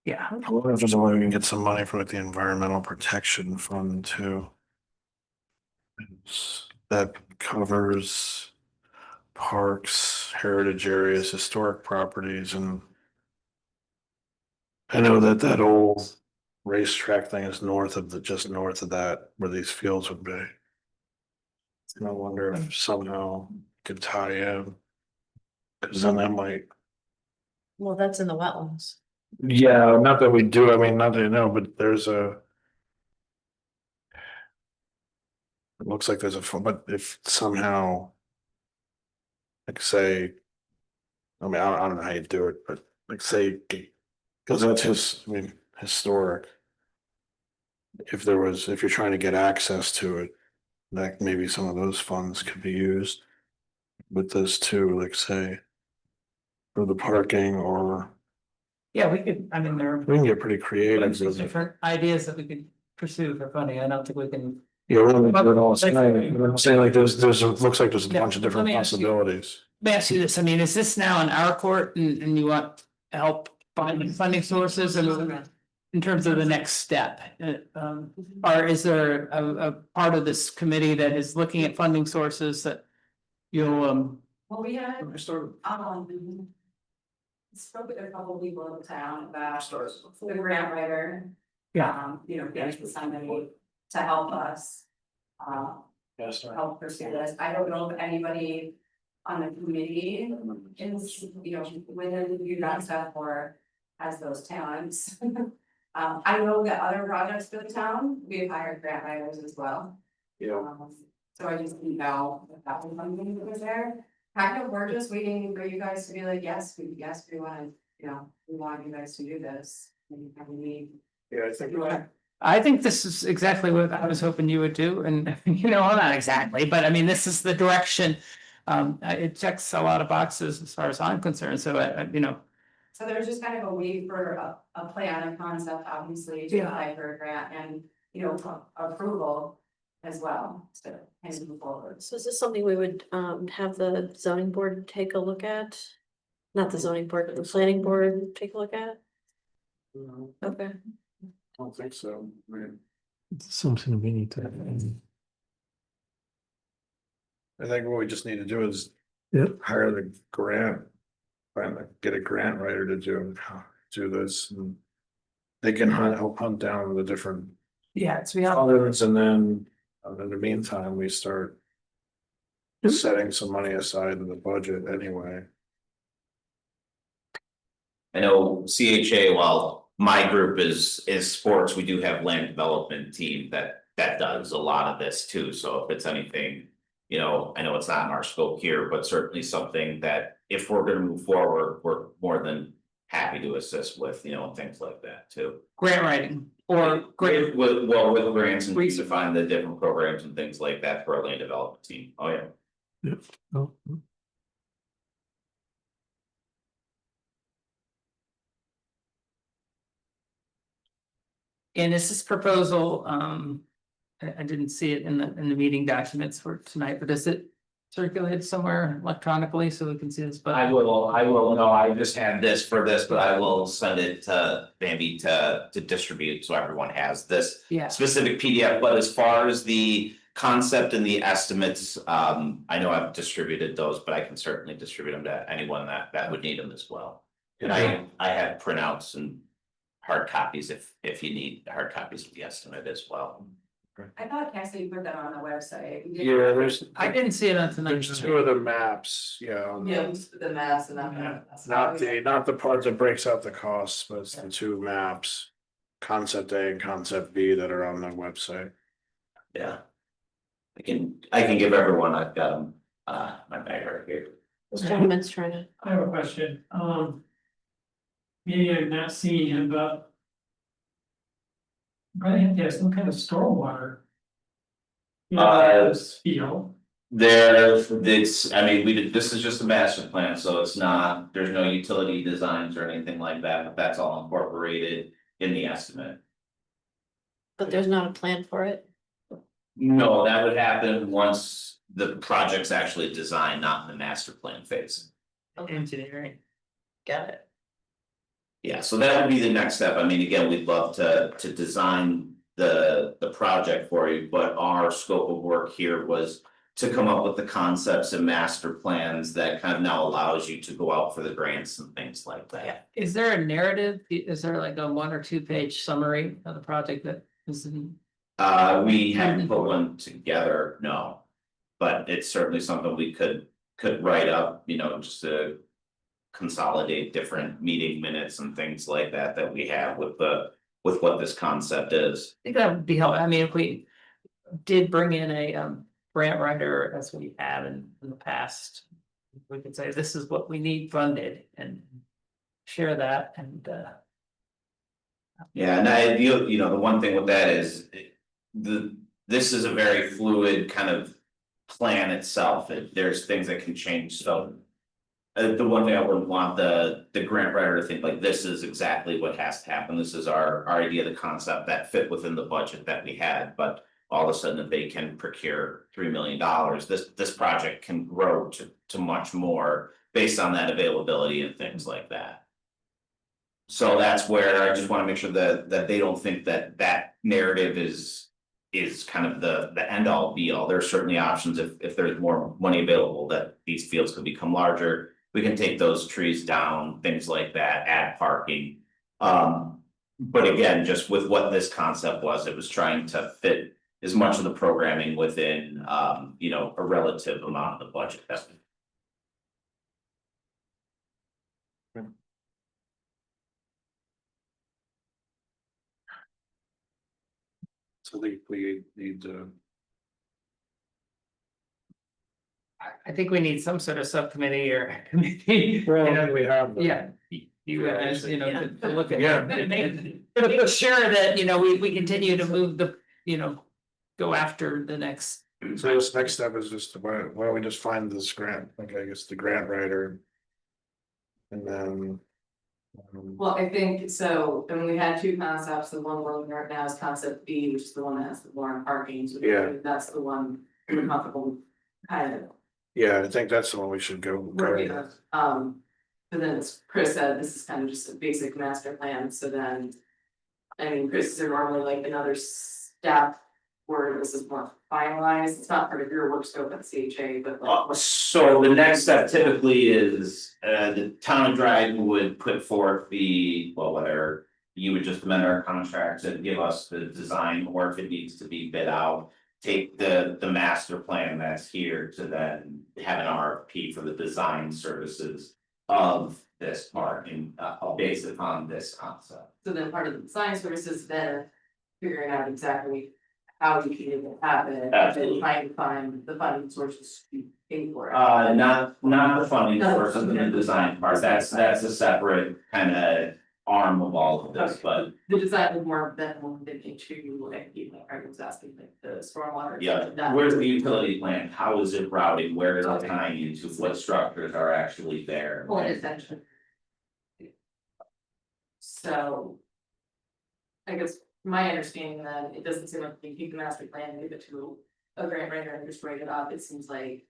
Yeah, I wonder if there's a way we can get some money from like the Environmental Protection Fund too. That covers parks, heritage areas, historic properties, and I know that old racetrack thing is just north of that, where these fields would be. And I wonder if somehow could tie in. Cause then that might, Well, that's in the wetlands. yeah, not that we do, I mean, not that I know, but there's a. It looks like there's but if somehow. Like say. I mean, I don't know how you do it, but like say, cause that's I mean, historic. If you're trying to get access to it, like maybe some of those funds could be used. With this too, like say. For the parking or, yeah, we could, I mean, there are we can get pretty creative. with it. different ideas that we could pursue for funding, I don't think we can. Yeah, we're only doing all tonight, but I'm saying like looks like there's a Yeah, bunch of let different me ask you- possibilities. Let me ask you this, I mean, is this now in our court and you want help finding funding sources and in terms of the next step? Or is there a part of this committee that is looking at funding sources that you'll Well, we had, spoke with a couple of people in the town about the grant writer. You know, getting somebody to help us. Help pursue this, I don't know if anybody on the committee is, you know, within you that stuff or has those talents. I know that other projects for the town, we've hired grant writers as well. Yeah, So I just didn't know if that was something that was there. Kind of, we're just waiting for you guys to be like, yes, we wanna, we want you guys to do this. And we yeah, I think. I think this is exactly what I was hoping you would do, and not exactly, but I mean, this is the direction. It checks a lot of boxes as far as I'm concerned, so So there's just kind of a wait for a plan, a concept, obviously, to Yeah. apply for a grant and, approval as well, so kind of move forward. So is this something we would have the zoning board take a look at? Not the zoning board, but the planning board take a look at? Okay. I don't think so. It's something we need to. I think what we just need to do is. Yep. Hire the grant. Get a grant writer to do this. And they can help hunt down the different yeah, it's real. others, and then in the meantime, we start. Setting some money aside in the budget anyway. I know CHA, while my group is sports, we do have land development team that does a lot of this too, so if it's anything. I know it's not in our scope here, but certainly something that if we're gonna move forward, we're more than happy to assist with, things like that too. Grant writing or grant. With grants and to find the different programs and things like that for our land development team, oh yeah. Oh, And this is proposal, I didn't see it in the meeting documents for tonight, but is it circulated somewhere electronically so we can see this? But I will, no, I just had this for this, but I will send it to Bambi to distribute, so everyone has this. yeah, Specific PDF, but as far as the concept and the estimates, I know I've distributed those, but I can certainly distribute them to anyone that would need them as well. And I have printouts and hard copies if you need hard copies of the estimate as well. I thought Cassidy put that on the website. Yeah, I didn't see it on tonight's. There's two of the maps, yeah. Yeah, the maps and Yeah. Not the part that breaks out the costs, but it's the two maps. Concept A and concept B that are on the website. Yeah. I can give everyone, I've got them, my bag right here. This gentleman's trying to. I have a question, maybe I'm not seeing him, but. Probably have to have some kind of stormwater. Feel. This is just a master plan, so it's not, there's no utility designs or anything like that, but that's all incorporated in the estimate. But there's not a plan for it? No, that would happen once the project's actually designed, not in the master plan phase. Engineering. Got it. Yeah, so that would be the next step. I mean, again, we'd love to design the project for you, but our scope of work here was. To come up with the concepts and master plans that kind of now allows you to go out for the grants and things like that. Yeah, is there a narrative? Is there like a 1 or 2 page summary of the project that is in? We haven't put one together, no. But it's certainly something we could write up, just to. Consolidate different meeting minutes and things like that we have with what this concept is. I think that would be helpful. I mean, if we did bring in a grant writer as we have in the past. We could say, this is what we need funded and share that and Yeah, and the one thing with that is this is a very fluid kind of plan itself. There's things that can change, so. The one thing I wouldn't want the grant writer to think like this is exactly what has to happen. This is our idea, the concept that fit within the budget that we had, but all of a sudden if they can procure $3 million, this project can grow to much more based on that availability and things like that. So that's where I just want to make sure that they don't think that narrative is kind of the end all be all. There are certainly options if there's more money available that these fields could become larger. We can take those trees down, things like that, add parking. But again, just with what this concept was, it was trying to fit as much of the programming within, a relative amount of the budget. So we need to, I think we need some sort of subcommittee or committee. you know, we have. Yeah, you guys, to look at. Yeah. and make sure that, we continue to move go after the next. So this next step is just, why don't we just find this grant, like, I guess, the grant writer. And then. Well, I think so, and we had two concepts, the one we're looking at now is concept B, which is the one that has the more parking, so Yeah. that's the one we're comfortable kind of Yeah, I think that's the one we should go. working on. But then as Chris said, this is kind of just a basic master plan, so then. I mean, Chris is normally like another step where this is more finalized, it's not part of your work scope at CHA, but like. So the next step typically is, the town of Dryden would put forth whether you would just amend our contract and give us the design, or if it needs to be bid out. Take the master plan that's here to then have an RFP for the design services of this park, and based upon this concept. So then part of the design services, then figuring out exactly how you can make it happen, and then Absolutely. trying to find the funding sources to pay for it. Not the funding source of the design part, that's a separate kind of arm of all of this, but. The design is more than one than into, like, I was asking, like, the stormwater. Yeah, that- where's the utility plan, how is it routed, where is it tying into, what structures are actually there? Well, essentially. So. I guess my understanding then, it doesn't seem like you keep the master plan and give it to a grant writer and just write it up, it seems like.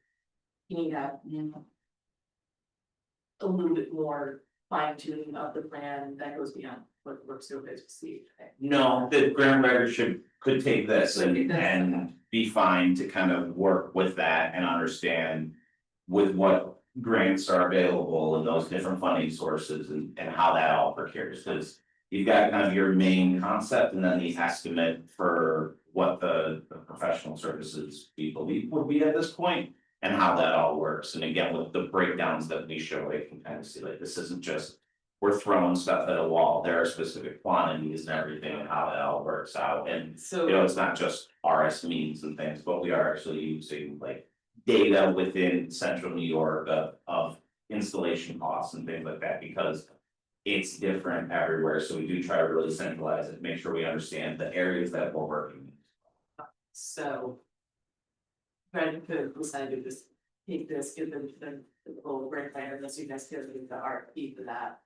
You need to have. A little bit more fine tuning of the plan that goes beyond what work scope is received. No, the grant writer could take this Could take this, okay. and be fine to kind of work with that and understand. With what grants are available and those different funding sources and how that all procures, because. You've got kind of your main concept and then the estimate for what the professional services we believe would be at this point. And how that all works, and again, with the breakdowns that we show, you can kind of see like, this isn't just. We're throwing stuff at a wall, there are specific quantities and everything and how that all works out, and So. it's not just RS means and things, but we are actually using like. Data within central New York of installation costs and things like that, because. It's different everywhere, so we do try to really centralize it, make sure we understand the areas that we're working in. So. Fred could decide to just take this, give them the whole grant writer, unless you guys give them the RFP for that,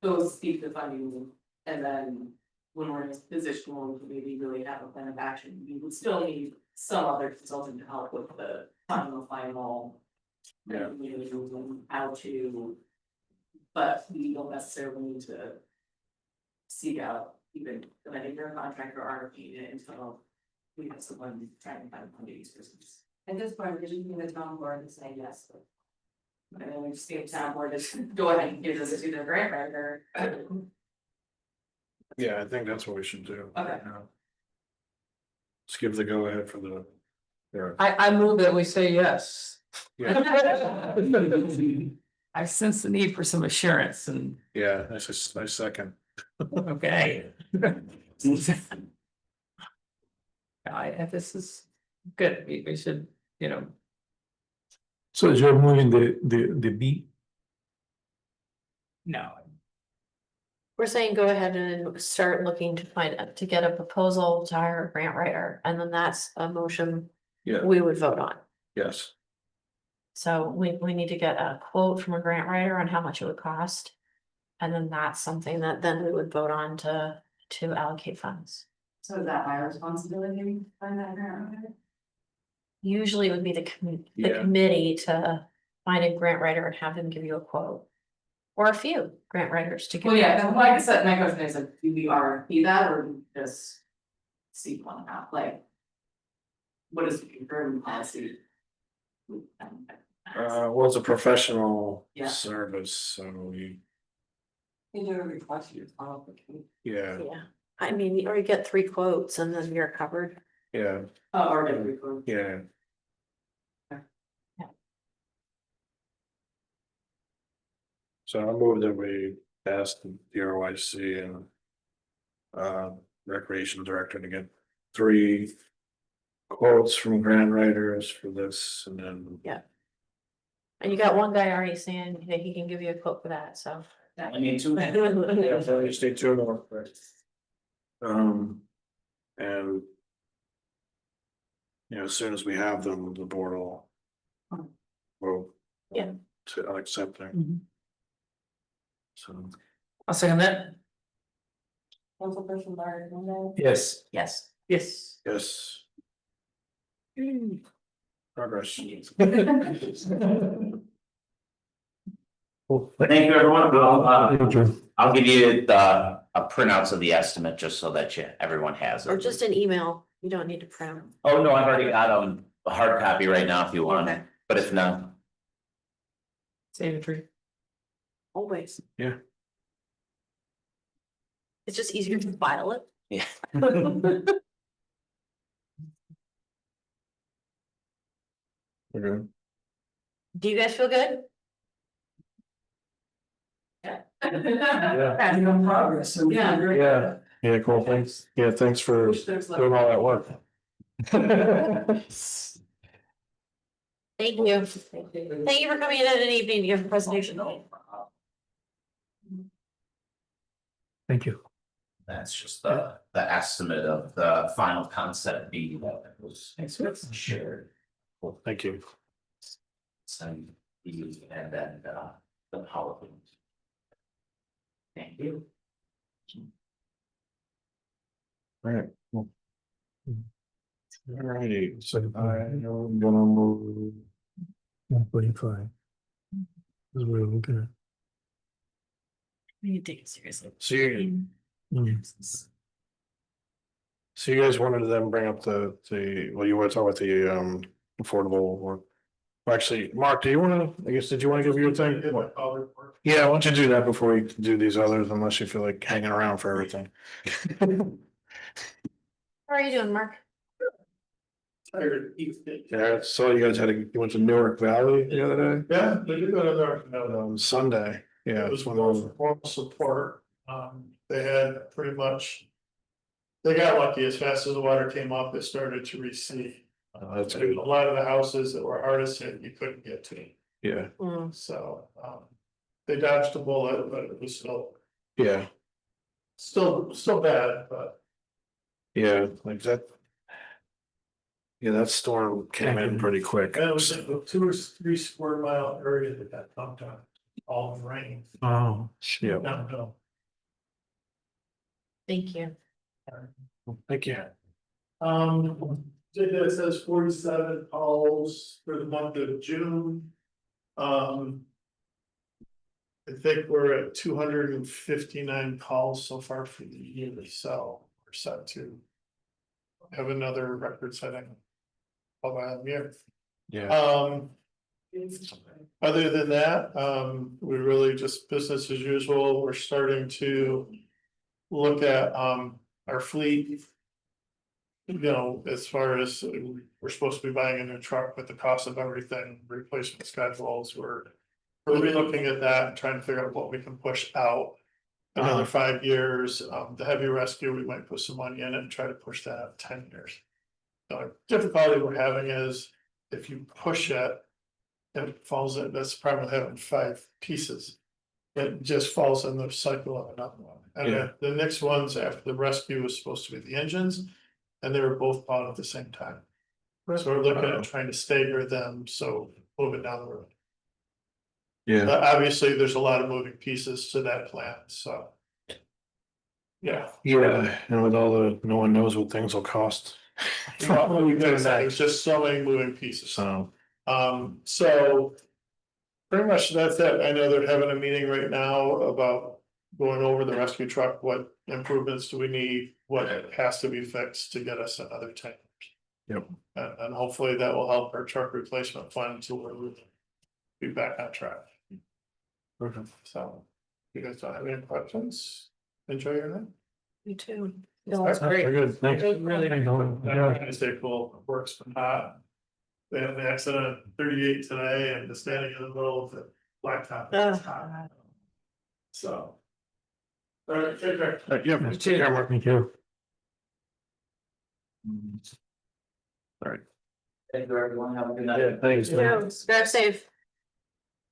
Those speak the funding, and then when we're in this position where we can maybe really have a plan of action, we would still need some other consultant to help with the final. Yeah. And how to. But we don't necessarily need to. Seek out even, I think your contract or RFP until. We have someone trying to find funding sources. At this point, we're just using the town board and say yes. And then we just get town board to go ahead and give this to the grant writer. Yeah, I think that's what we should do. Okay. Yeah. Let's give the go ahead for the. Yeah. I move that we say yes. Yeah, I sense the need for some assurance and, yeah, I second. okay. This is good, we should, So you're moving the B, no, We're saying go ahead and start looking to get a proposal to hire a grant writer, and then that's a motion Yeah. we would vote on. Yes, So we need to get a quote from a grant writer on how much it would cost. And then that's something that then we would vote on to allocate funds. So is that my responsibility to find that grant writer? Usually it would be the Yeah. committee to find a grant writer and have them give you a quote. Or a few grant writers to give. Well, yeah, well, I guess that my question is like, do we RFP that or do we just seek one out, like? What is the confirmed policy? well, it's a professional Yeah. service, so we, You do a request, you follow up. yeah, Yeah, I mean, or you get 3 quotes and then you're covered. yeah, Oh, or get a request. yeah. Yeah. So I move that we pass the ROIC and. recreation director to get 3 quotes from grant writers for this, and then. And you got one guy already saying that he can give you a quote for that, so. I need to. Yeah, so you stay tuned on it. And. You know, as soon as we have them, the board will. Yeah. To accept them. Mhm. So. I'll second that. Councilperson Martin, Yes. Yes. Yes. Yes. Progress. Thank you, everyone. Thank you. I'll give you the printouts of the estimate just so that everyone has it. Or just an email, you don't need to print them. Oh, no, I've already got a hard copy right now if you want, Okay. but if not, Save a tree. Always. Yeah. It's just easier to file it. yeah. We're good. Do you guys feel good? Adding on progress. So Yeah. Yeah, cool, thanks. Yeah, thanks for doing all that work. Thank you. Thank you for coming in at an evening to give a presentation. Thank you. That's just the estimate of the final concept B that was shared. Well, thank you. And then the PowerPoint. Thank you. All right. Cool. Alrighty, so I'm gonna move. 145. Is what we're looking at. We need to take it seriously. So you, Mm. so you guys wanted to then bring up well, you want to talk about the affordable or. Well, actually, Mark, do you wanna, I guess, did you wanna give your thing? Yeah, why don't you do that before you do these others, unless you feel like hanging around for everything. How are you doing, Mark? Yeah, I saw you guys you went to Newark Valley the other day. Yeah, they did go to there, On Sunday, yeah. it was formal support, they had pretty much. They got lucky, as fast as the water came up, it started to recede. That's A good, lot of the houses that were hardest hit, you couldn't get to, yeah, so, they dodged a bullet, but it was yeah, still bad, but. yeah, like that. Yeah, that storm came in pretty quick. And it was a 2 or 3 square mile area that got dumped on, all in rain. Oh. Yeah, Downhill. Thank you. thank you. It says 47 calls for the month of June. I think we're at 259 calls so far for the year, so we're set to. Have another record setting. Of the year. Yeah, Other than that, we really just business as usual, we're starting to. Look at our fleet. You know, as far as we're supposed to be buying a new truck, but the cost of everything, replacement schedules, we're re-looking at that and trying to figure out what we can push out. Another 5 years, the heavy rescue, we might put some money in it and try to push that out 10 years. The difficulty we're having is if you push it. It falls in, that's the problem with having 5 pieces. It just falls in the cycle of another one. And Yeah. the next ones after the rescue was supposed to be the engines. And they were both bought at the same time. So we're looking at trying to stagger them, so moving down the road. yeah, But obviously, there's a lot of moving pieces to that plan, so. Yeah. yeah, and with all no one knows what things will cost. There's just so many moving pieces. So, So. Pretty much that's it. I know they're having a meeting right now about going over the rescue truck, what improvements do we need? What has to be fixed to get us another 10 years? Yep. And hopefully that will help our truck replacement fund to where we'll be back on track. perfect. So, you guys don't have any questions? Enjoy your night. You too. Very good, thanks. Really. Trying to stay cool, works from hot. They had an accident at 38 today and just standing in the middle of the blacktop. It's hot. So. All right, take care. Yeah, take care, Mark. Thank you. All right. Thank you, everyone. Have a good night. Yeah, thanks. man. Drive safe.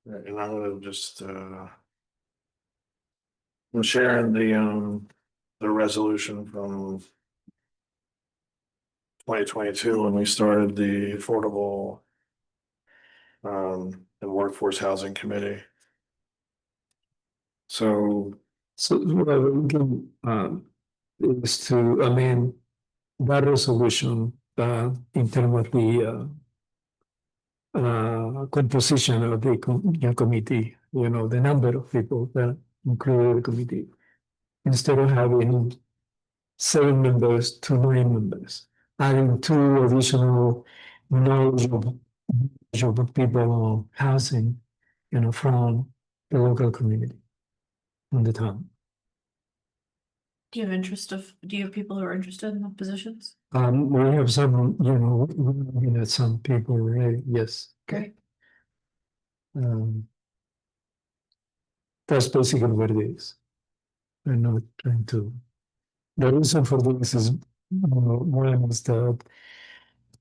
And I'm gonna just, I'm sharing the resolution from 2022 when we started the Affordable and Workforce Housing Committee. So, So what we can, is to amend that resolution, in terms of the, composition of the committee, you know, the number of people that include the committee. Instead of having 7 members to 9 members, adding 2 additional knowledgeable people on housing, you know, from the local community in the town. Do you have people who are interested in the positions? We have some, you know, we're looking at some people already, yes. Great. That's basically what it is. I'm not trying to. The reason for this is, one is that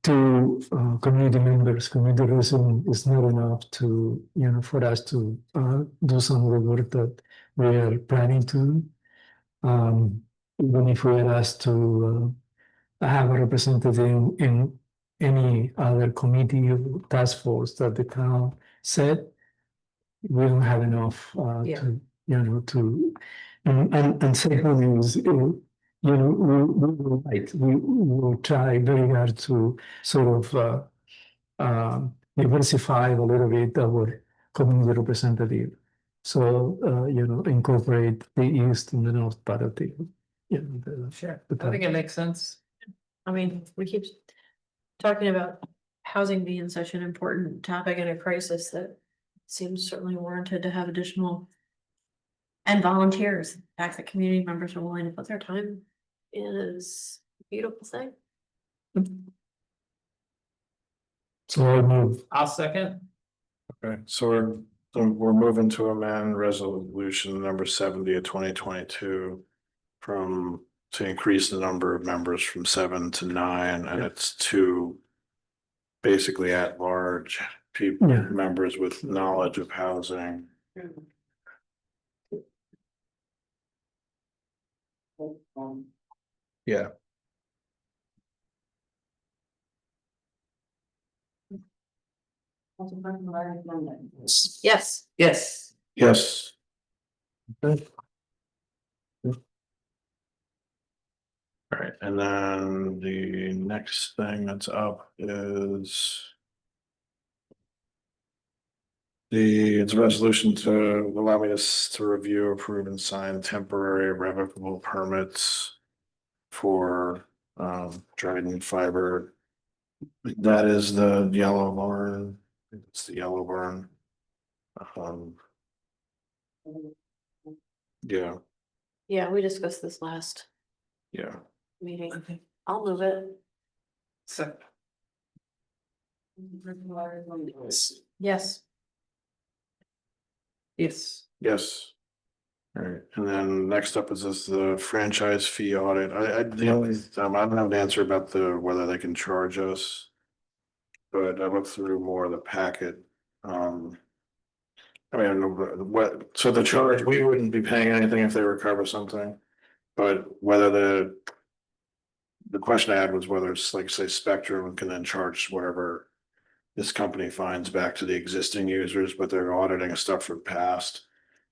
2 community members, community resident is not enough to, you know, for us to do some of the work that we are planning to do. Even if we are asked to have a representative in any other committee or task force that the town said, we don't have enough Yeah. to, you know, to, and second is, you know, we will write, we will try very hard to sort of diversify a little bit our community representative. So, you know, incorporate the east and the north part of the, you know, Sure, the I think town. it makes sense. I mean, we keep talking about housing being such an important topic in a crisis that seems certainly warranted to have additional and volunteers. The fact that community members are willing to put their time in is a beautiful thing. So I move. I'll second. okay, so we're moving to amend resolution number 70 of 2022 from, to increase the number of members from 7 to 9, and it's 2 basically at large people, Yeah. members with knowledge of housing. Yeah. Yes. Yes. Yes. All right, and then the next thing that's up is it's a resolution to allow me to review, approve, and sign temporary revocable permits for Dryden Fiber. That is the yellow barn. It's the yellow barn. Yeah, Yeah, we discussed this last yeah. meeting. I'll move it. So, Yes. yes, Yes. All right, and then next up is this, the franchise fee audit. The only, I don't have an answer about whether they can charge us. But I looked through more of the packet. I mean, what, so the charge, we wouldn't be paying anything if they recover something. But whether the question I had was whether it's like, say, Spectrum can then charge whatever this company finds back to the existing users, but they're auditing stuff from past.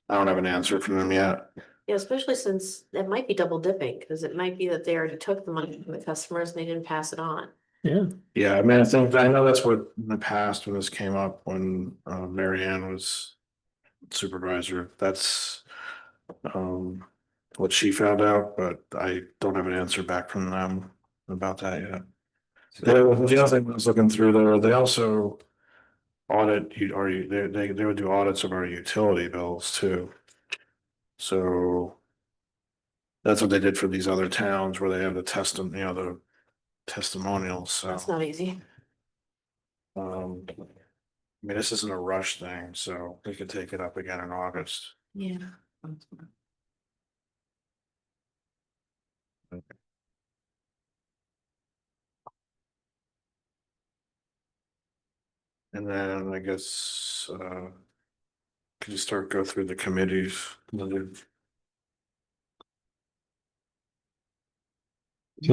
I don't have an answer from them yet. Yeah, especially since it might be double dipping, because it might be that they already took the money from the customers and they didn't pass it on. Yeah. Yeah, I mean, I know that's what in the past when this came up, when Mary Ann was supervisor, that's what she found out, but I don't have an answer back from them about that yet. The other thing I was looking through there, they also audit, they would do audits of our utility bills too. So that's what they did for these other towns where they have the the testimonials, so. That's not easy. I mean, this isn't a rush thing, so we could take it up again in August. Yeah. And then I guess, could you go through the committees? To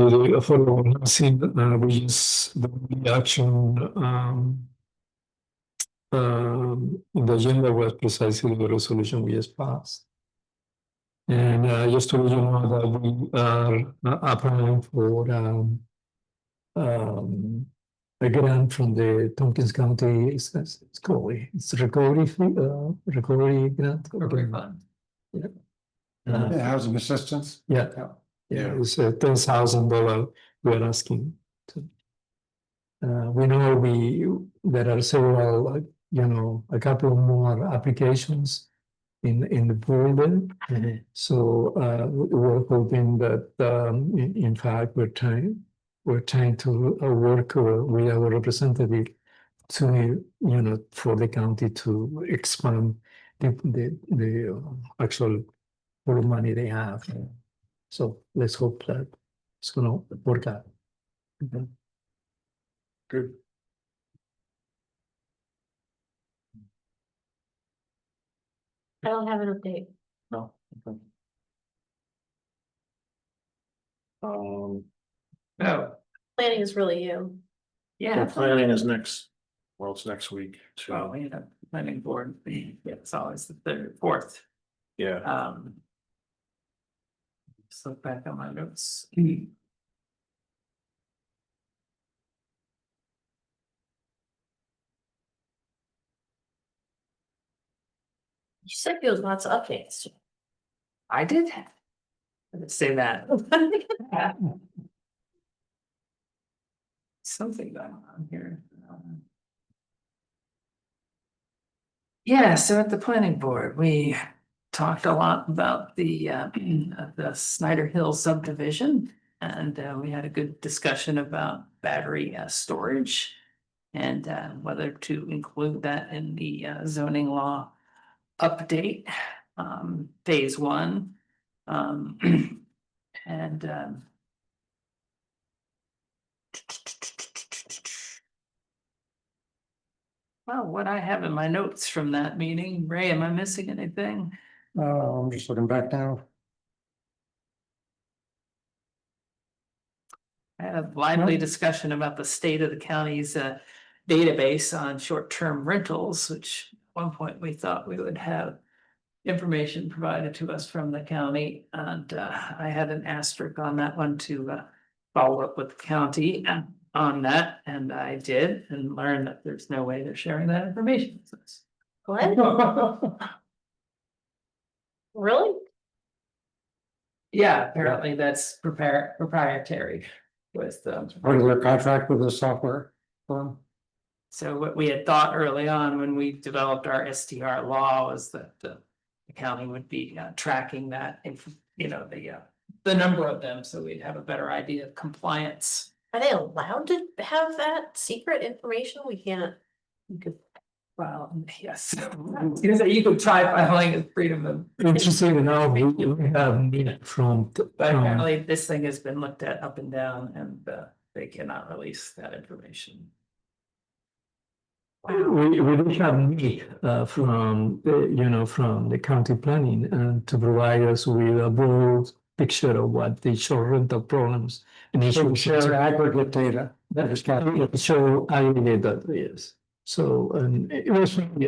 the affordable housing, we just, the action, in the agenda was precisely the resolution we just passed. And just to let you know that we are applying for a grant from the Tompkins County, it's called, it's recovery fee, recovery grant. Recovery fund. Yeah, housing assistance. Yeah, Yeah. yeah, it's $10,000 we're asking to. We know there are several, a couple more applications in the folder. So we're hoping that in fact we're trying to work with our representative to for the county to expand the actual pool of money they have. So let's hope that it's gonna work out. Good. I don't have an update. No. Okay. Um, Oh, Planning is really you. yeah. the planning is next, well, it's next week, Well, so, we had a planning board, yeah, it's always the third, fourth. yeah. Just look back on my notes. You said there was lots of updates. I did. I didn't say that. Something going on here. Yeah, so at the planning board, we talked a lot about the Snyder Hill subdivision. And we had a good discussion about battery storage. And whether to include that in the zoning law update, phase one. And well, what I have in my notes from that meeting, Ray, am I missing anything? I'm just looking back now. I had a lively discussion about the state of the county's database on short-term rentals, which at one point we thought we would have information provided to us from the county, and I had an asterisk on that one to follow up with the county on that, and I did, and learned that there's no way they're sharing that information with us. What? Really? Yeah, apparently that's proprietary with Part of their contract with the software firm. So what we had thought early on when we developed our STR law was that the county would be tracking that, if the number of them, so we'd have a better idea of compliance. Are they allowed to have that secret information? We can't. You could, well, yes, you could try filing a freedom of. Interesting enough, we have needed from. But apparently this thing has been looked at up and down, and they cannot release that information. We do have need from from the county planning and to provide us with a broad picture of what the short rental problems and So we issues. share aggregate data. That is show aggregate that, yes. So it was really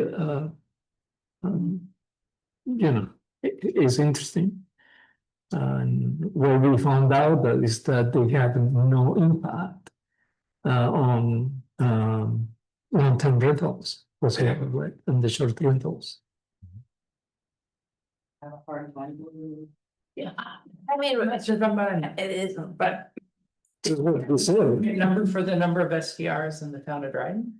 it's interesting. And what we found out that is that they had no impact on long-term rentals whatsoever, right? And the short rentals. Yeah. I mean, That's just about it. it is. But This is what they said. number for the number of STRs in the town of Dryden?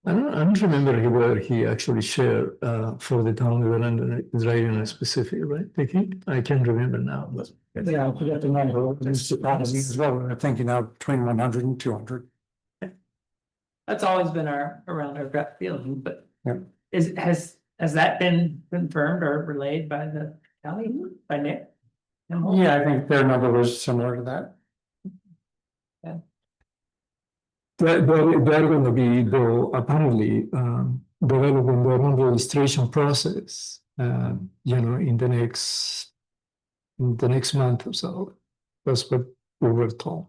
I don't remember whether he actually shared for the town of London is writing a specific, right? I can't remember now, but Yeah, I forget the number. As well, we're thinking of between 100 and 200. That's always been around our gut feeling, but Yep. has that been confirmed or relayed by the county, by Nick? Yeah, I think their number was similar to that. they're gonna be, though, apparently, developing their own registration process, in the next month or so. That's what we were told.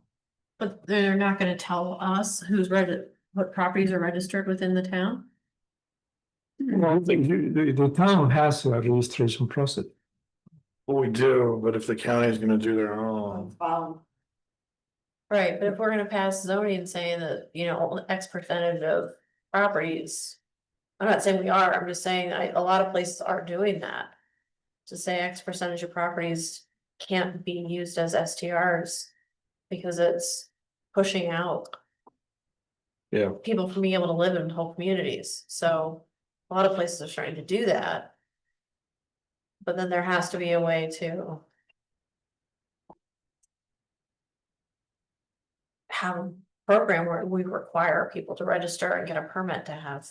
But they're not gonna tell us what properties are registered within the town? Well, the town has a registration process. Well, we do, but if the county is gonna do their own, Right, but if we're gonna pass zoning saying that, X percentage of properties. I'm not saying we are, I'm just saying a lot of places are doing that. To say X percentage of properties can't be used as STRs. Because it's pushing out yeah, people from being able to live in whole communities, so a lot of places are trying to do that. But then there has to be a way to have a program where we require people to register and get a permit to have.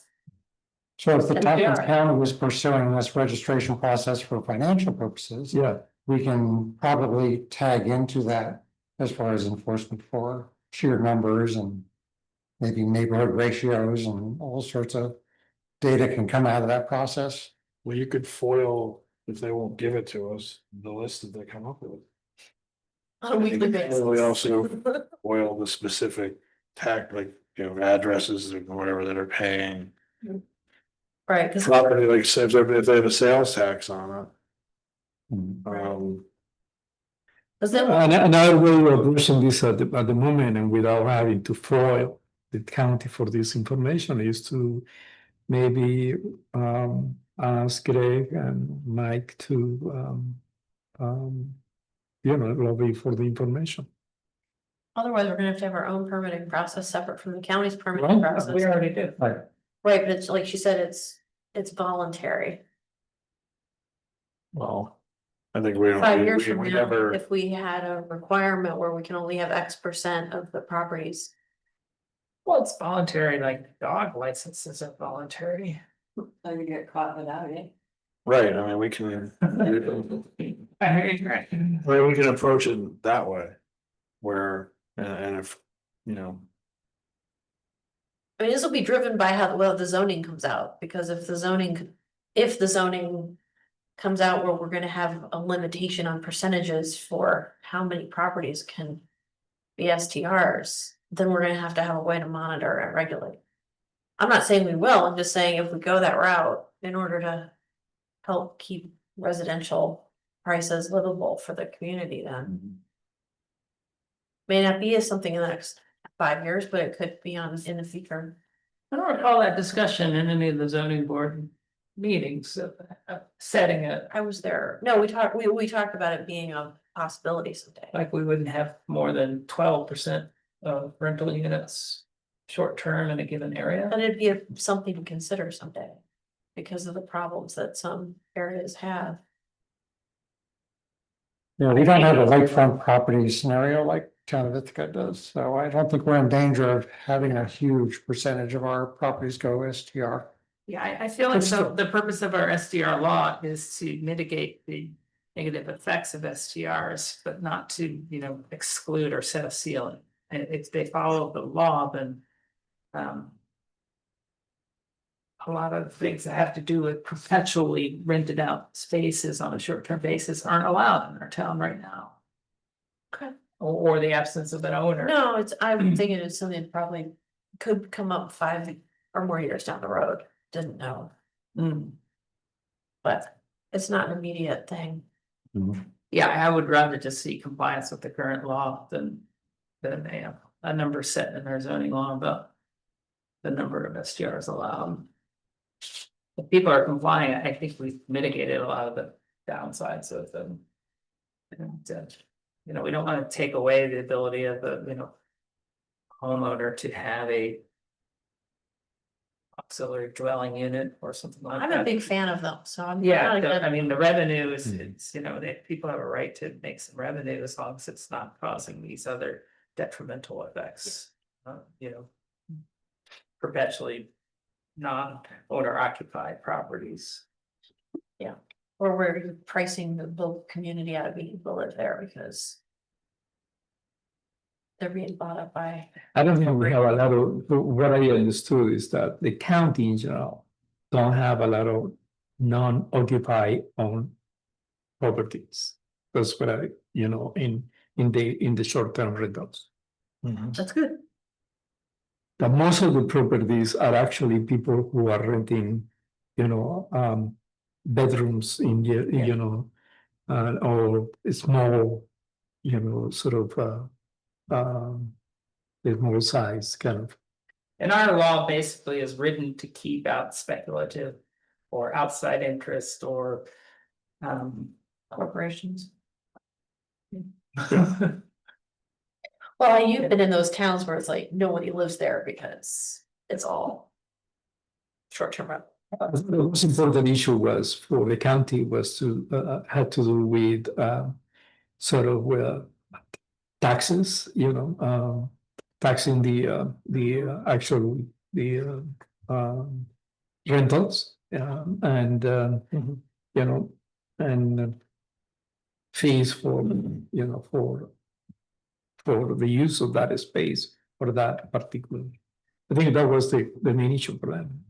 So if the NPR. county was pursuing this registration process for financial purposes, Yeah, we can probably tag into that as far as enforcement for sheer numbers and maybe neighborhood ratios and all sorts of data can come out of that process. well, you could foil, if they won't give it to us, the list that they come up with. On a weekly basis. We also foil the specific tax, like, addresses or whatever that are paying. Right, because Property, like, say, if they have a sales tax on it. then another way of pushing this at the moment and without having to foil the county for this information is to maybe ask Greg and Mike to lobby for the information. otherwise we're gonna have to have our own permitting process separate from the county's permitting Well, process. We already do. Right, but it's like she said, it's voluntary. Well, I think we don't. 5 years we from now, never, if we had a requirement where we can only have X% of the properties. Well, it's voluntary, like dog licenses are voluntary. So you get caught without it. right, I mean, we can. I hear you, right. I mean, we can approach it that way. Where, and if, I mean, this will be driven by how well the zoning comes out, because if the zoning comes out where we're gonna have a limitation on percentages for how many properties can be STRs, then we're gonna have to have a way to monitor and regulate. I'm not saying we will, I'm just saying if we go that route, in order to help keep residential prices livable for the community, then may not be as something in the next 5 years, but it could be in the future. I don't recall that discussion in any of the zoning board meetings of setting it, I was there, no, we talked about it being a possibility someday. like we wouldn't have more than 12% of rental units short term in a given area. But it'd be something to consider someday, because of the problems that some areas have. Yeah, we don't have a lakefront property scenario like Town of Ithaca does, so I don't think we're in danger of having a huge percentage of our properties go STR. Yeah, I feel like But still. the purpose of our SDR law is to mitigate the negative effects of STRs, but not to, exclude or set a ceiling. And if they follow the law, then a lot of things that have to do with perpetually rented out spaces on a short-term basis aren't allowed in our town right now. Okay. Or the absence of an owner. No, I'm thinking it's something that probably could come up 5 or more years down the road, didn't know, Mm. but it's not an immediate thing. Yeah, I would rather just see compliance with the current law than a number set in our zoning law about the number of STRs allowed. If people are complying, I think we've mitigated a lot of the downsides of them. And, we don't want to take away the ability of the, homeowner to have a auxiliary dwelling unit or something like that. I'm a big fan of them, so I'm. Yeah, not I against- mean, the revenue is, people have a right to make some revenue as long as it's not causing these other detrimental effects. Perpetually non-owner occupied properties. Or where you're pricing the community out of being able to live there because. they're being bought up by. I don't think we have a lot of, what I understood is that the county in general don't have a lot of non-occupied owned properties. That's what I, in the short-term rentals. That's good. But most of the properties are actually people who are renting, bedrooms in, or small, sort of, the small size kind of. And our law basically is written to keep out speculative or outside interest or Corporations. Well, you've been in those towns where it's like nobody lives there because it's all short-term rental. The most important issue was for the county was had to do with sort of taxes, taxing the actual rentals and and fees for for the use of that space for that particular. I think that was the main issue for them.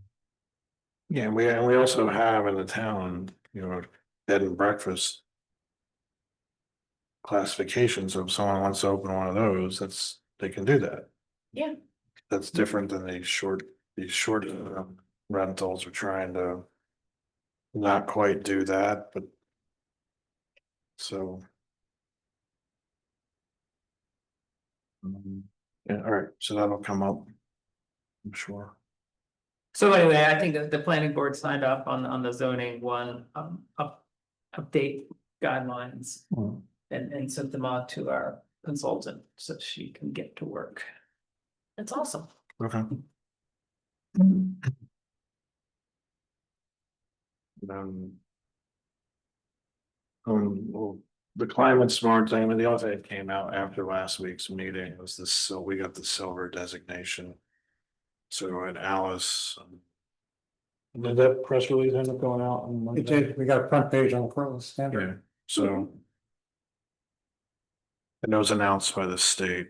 Yeah, we also have in the town, bed and breakfast. Classifications, so if someone wants to open one of those, they can do that. Yeah. That's different than these short rentals are trying to. Not quite do that, but. So. Yeah, all right, so that'll come up. I'm sure. So anyway, I think that the planning board signed off on the zoning one, update guidelines. And sent them on to our consultant so she can get to work. That's awesome. Okay. Well, the climate smart thing, and the other thing that came out after last week's meeting was this, so we got the silver designation. So at Alice. Did that press release end up going out on Monday? It did, we got a front page on the Portland Yeah, Standard. so. And it was announced by the state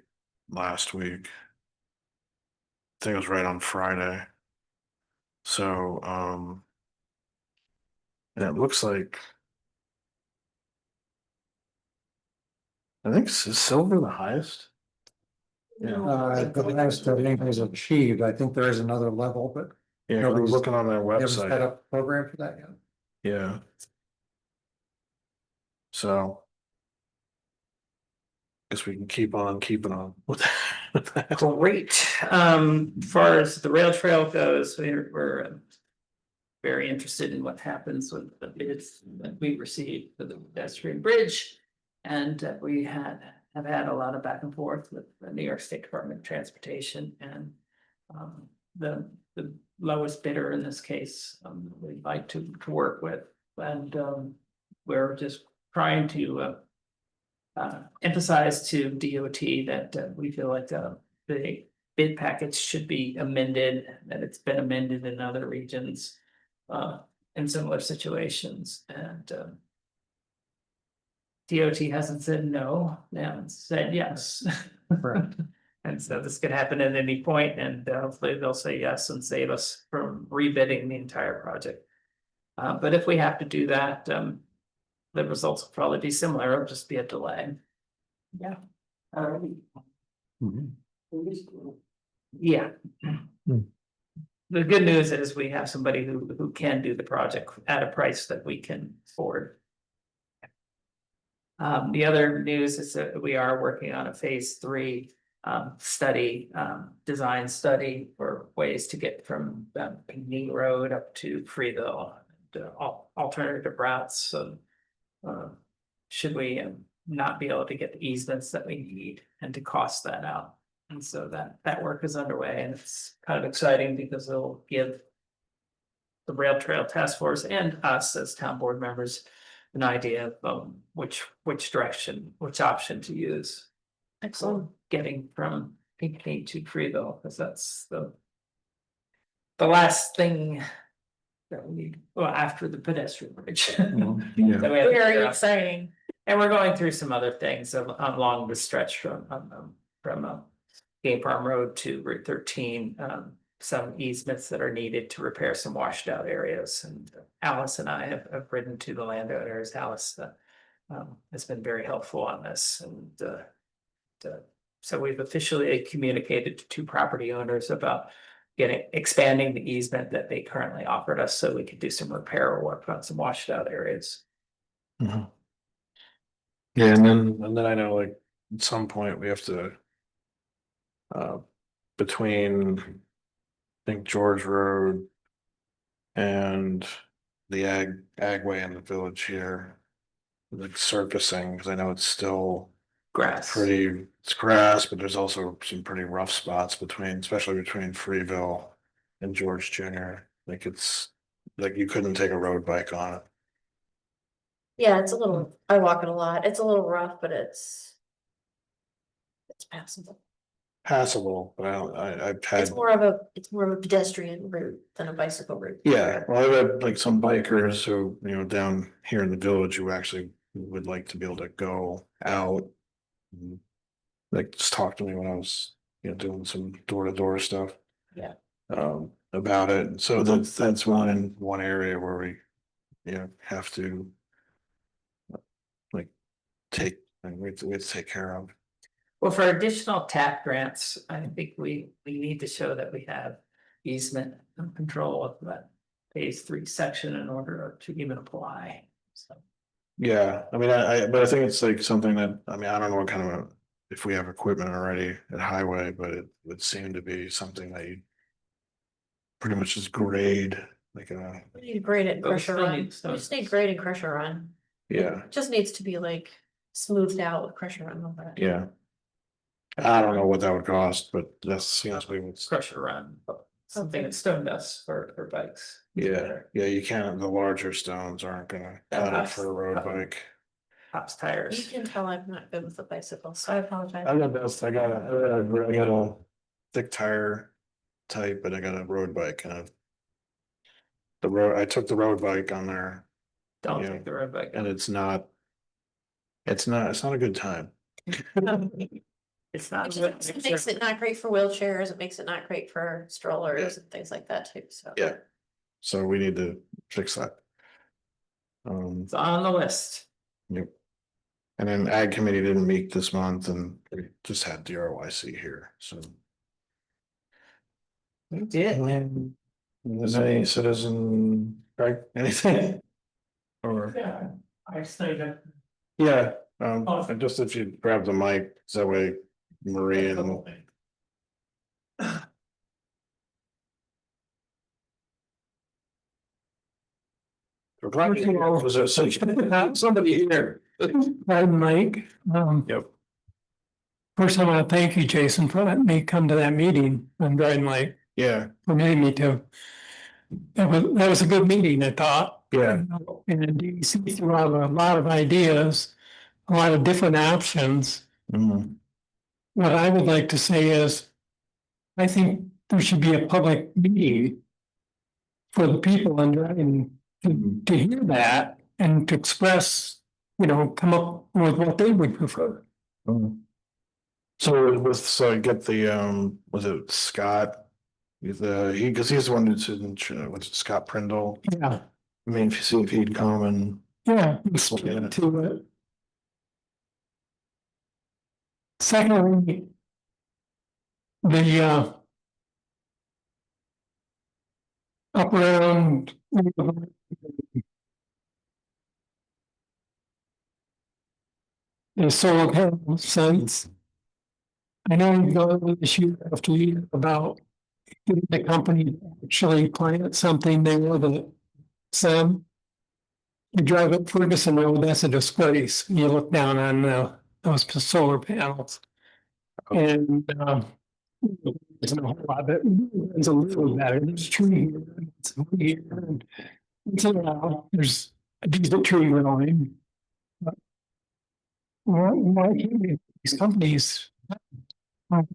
last week. I think it was right on Friday. So, and it looks like. I think is silver the highest? Yeah, The highest that anybody's achieved, I think there is another level, but yeah, I was nobody's- looking on their we haven't set website, up a program for that yet. yeah. So. Guess we can keep on keeping on with that. Great, as far as the rail trail goes, we're very interested in what happens with the bids that we received for the pedestrian bridge. And we have had a lot of back and forth with the New York State Department of Transportation and the lowest bidder in this case, we'd like to work with. And we're just trying to emphasize to DOT that we feel like the bid package should be amended, that it's been amended in other regions in similar situations, and DOT hasn't said no, they haven't said yes. Correct. And so this could happen at any point, and hopefully they'll say yes and save us from rebidding the entire project. But if we have to do that, the results will probably be similar, it'll just be a delay. Yeah. Yeah. The good news is we have somebody who can do the project at a price that we can afford. The other news is that we are working on a phase 3 study, design study for ways to get from Pinckney Road up to Freeville, alternative routes. So should we not be able to get the easements that we need and to cost that out. And so that work is underway, and it's kind of exciting because it'll give the Rail Trail Task Force and us as town board members an idea of which direction, which option to use. Excellent. Getting from Pinckney to Freeville, because that's the last thing that we need, well, after the pedestrian bridge. Yeah. That we have to figure Very out. exciting. And we're going through some other things along the stretch from from Game Farm Road to Route 13, some easements that are needed to repair some washed out areas. And Alice and I have ridden to the landowners. Alice has been very helpful on this, and so we've officially communicated to two property owners about expanding the easement that they currently offered us, so we could do some repair work on some washed out areas. Mhm. Yeah, and then I know like at some point we have to. Between, I think George Road. And the agway in the village here. Like surfacing, because I know it's still Grass. it's grass, but there's also some pretty rough spots especially between Freeville and George Junior. Like it's, like you couldn't take a road bike on it. Yeah, it's a little, I walk it a lot. It's a little rough, but it's passable. Passable, but I've had. It's more of a pedestrian route than a bicycle route. Yeah, well, I've had like some bikers who, down here in the village who actually would like to be able to go out. and, Like, just talk to me when I was, doing some door-to-door stuff. Yeah. About it, so that's one area where we, have to. Like, we have to take care of. Well, for additional TAP grants, I think we need to show that we have easement and control of that phase 3 section in order to even apply, so. Yeah, I mean, but I think it's like something that, I mean, I don't know what kind of, if we have equipment already at highway, but it would seem to be something that you. Pretty much just grade, like We need to grade it and But we crusher still run. need We stones. just need grade and crusher run. yeah, It just needs to be like smoothed out with crusher run over it. yeah. I don't know what that would cost, but that seems like it's, Crusher run, but something that stone dust for bikes. yeah, you can't, the larger stones aren't gonna cut it for a road bike. Pops You tires. can tell I'm not good with the bicycle, so I apologize. I got this, I got a thick tire type, but I got a road bike and I took the road bike on there Don't Yeah. take the road bike. and it's not a good time. It's not. It makes it not great for wheelchairs, it makes it not great for strollers and things like that too, so. Yeah. So we need to fix that. It's on the list. Yep. And then Ag Committee didn't meet this month and we just had DRYC here, so. We did. Is any citizen, right, anything? Or, Yeah, I say that. yeah, and just if you grab the mic, so that way Marie and. We're glad you was there somebody here. I'm Mike. Yep. First, I want to thank you, Jason, for letting me come to that meeting and Brian, like, Yeah, permitting me to. That was a good meeting, I thought. yeah, And you seem to have a lot of ideas, a lot of different options. mhm, What I would like to say is, I think there should be a public meeting for the people under and to hear that and to express, come up with what they would prefer. mhm. So get the, was it Scott? Because he's the one who's in, was it Scott Prindle? Yeah, I mean, if you see if he'd come and, yeah, speak to it. Secondly, the up around the solar panel sites. I know we've gone issue after year about getting the company to actually plant something there that some. You drive up Ferguson Road, that's a disgrace. You look down on those solar panels. And there's no whole lot, but it's a little better. There's a tree here, and it's a tree here, and once in a while, there's a decent tree growing. But why can't these companies,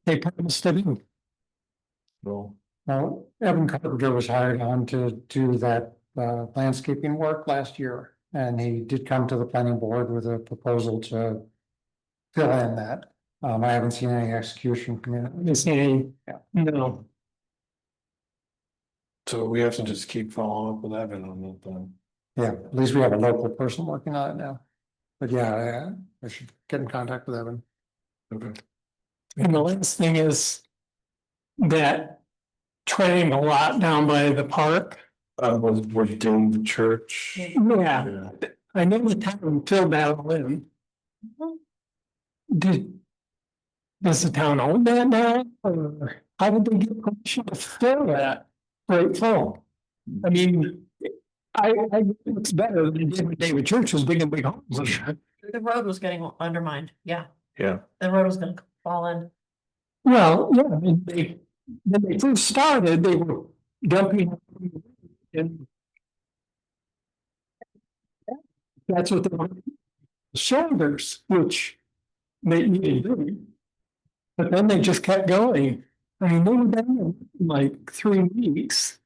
they promise to do? well, Now, Evan Carpenter was hired on to do that landscaping work last year. And he did come to the planning board with a proposal to fill in that. I haven't seen any execution come in. Is any, no, So we have to just keep following up with Evan on that then. Yeah, at least we have a local person working on it now. But yeah, I should get in contact with Evan. Okay. and the last thing is that triangle lot down by the park. We're doing the church. Yeah, Yeah. I know the town filled that all in. Does the town own that now, or how did they get permission to fill that right full? I mean, I it's better than it did when David Church was digging big holes. The road was getting undermined, yeah, Yeah, the road was gonna fall in. Well, yeah, I mean, when they first started, they were dumping. And that's what they were, shoulders, which they needed to do. But then they just kept going. I mean, they were down in like 3 weeks.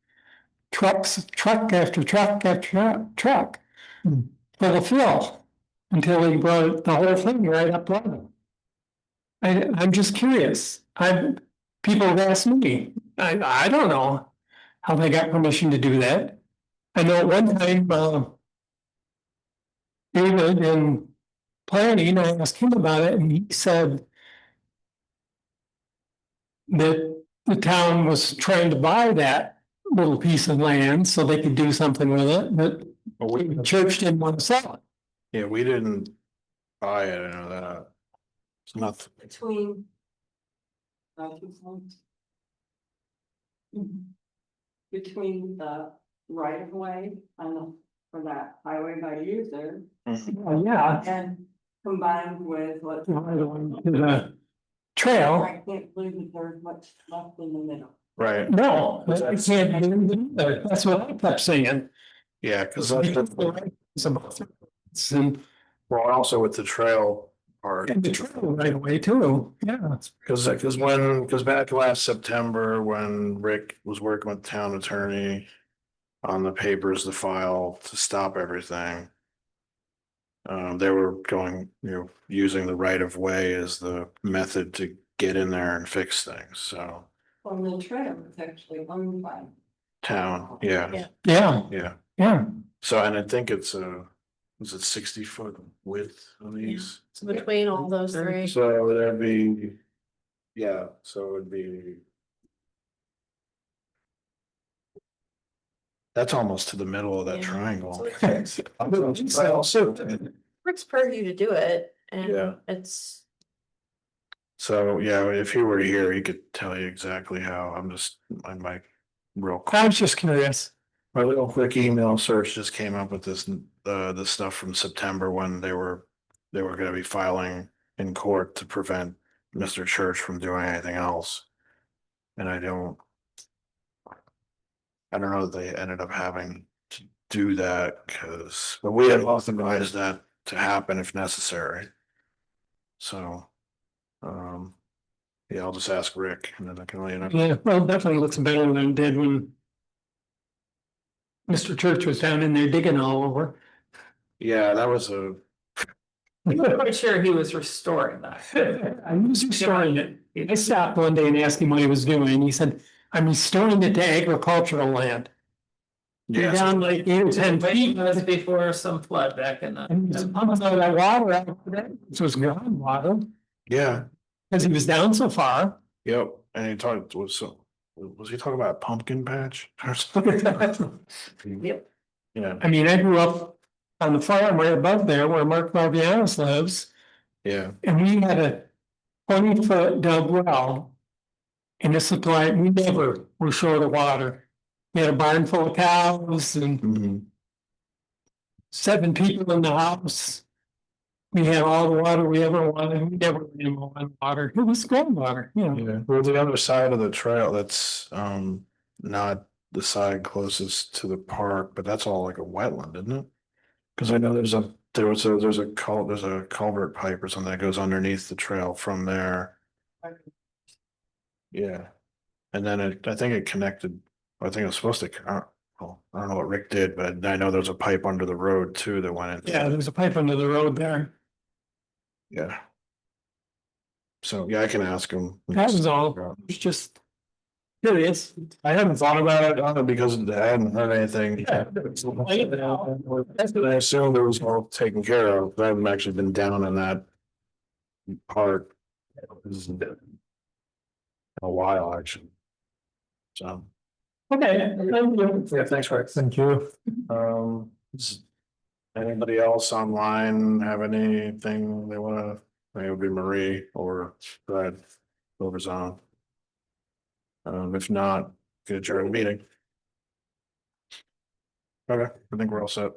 Truck after truck after truck. Full of fill, until they brought the whole thing right up level. I'm just curious. People have asked me, I don't know how they got permission to do that. I know at one time, David in planning, I asked him about it and he said that the town was trying to buy that little piece of land so they could do something with it, but the church didn't want to sell it. yeah, we didn't buy it, I know that. It's nothing. Between. Between the right of way and the, for that highway by user Well, yeah, and combined with what. the trail, I can't believe that there's much left in the middle. Right, no, I can't believe it either. That's what I kept saying. yeah, cause that's, It's about- And well, also with the trail part. and the trail right away too, yeah. Cause back last September, when Rick was working with the town attorney. On the papers, the file to stop everything. They were going, using the right of way as the method to get in there and fix things, so. On the trail, it's actually owned by. Town, yeah, Yeah, yeah. so, and I think it's is it 60 foot width on these? So between all those three, So that'd be, yeah, so it'd be. That's almost to the middle of that Yeah. triangle. Rick's purview to do it, and Yeah. it's, So, yeah, if he were here, he could tell you exactly how. I'm like, real I quick. was just curious. My little quick email search just came up with this, the stuff from September when they were gonna be filing in court to prevent Mr. Church from doing anything else. And I don't know that they ended up having to do that but we had authorized that to happen if necessary. So, yeah, I'll just ask Rick and then I can let you know. Yeah, well, it definitely looks better than it did when Mr. Church was down in there digging all over. Yeah, that was I'm not quite sure he was restoring that. I was restoring it. I stopped one day and asked him what he was doing. He said, I'm restoring it to agricultural land. You're yeah, down like 8 or 10 feet. That was before some flood back in And he was the. pumping all that water out of it. This was groundwater, yeah, because he was down so far. yep. And he talked, was he talking about a pumpkin patch or something? Yep. Yeah, I mean, I grew up on the farm right above there where Mark Marvianos lives, yeah, and we had a 20-foot dug well. And the supply, we never were short of water. We had a barn full of cows and mhm, 7 people in the house. We had all the water we ever wanted. We never ran low on water. It was groundwater, you know. yeah. Well, the other side of the trail, that's not the side closest to the park, but that's all like a wetland, isn't it? Cause I know there's a culvert pipe or something that goes underneath the trail from there. Yeah. And then I think it connected, I think it was supposed to, well, I don't know what Rick did, but I know there's a pipe under the road too that went in. Yeah, there was a pipe under the road there. Yeah. So, yeah, I can ask him. That was all. It's just curious. I hadn't thought about it, because I hadn't heard anything. I assumed it was all taken care of, but I haven't actually been down in that part. This is a while, actually. So, Okay, thank you. yeah, thanks, Rex. Thank you. Does anybody else online have anything they wanna, maybe it would be Marie or Brad, whoever's on. If not, get adjourn the meeting. Okay, I think we're all set.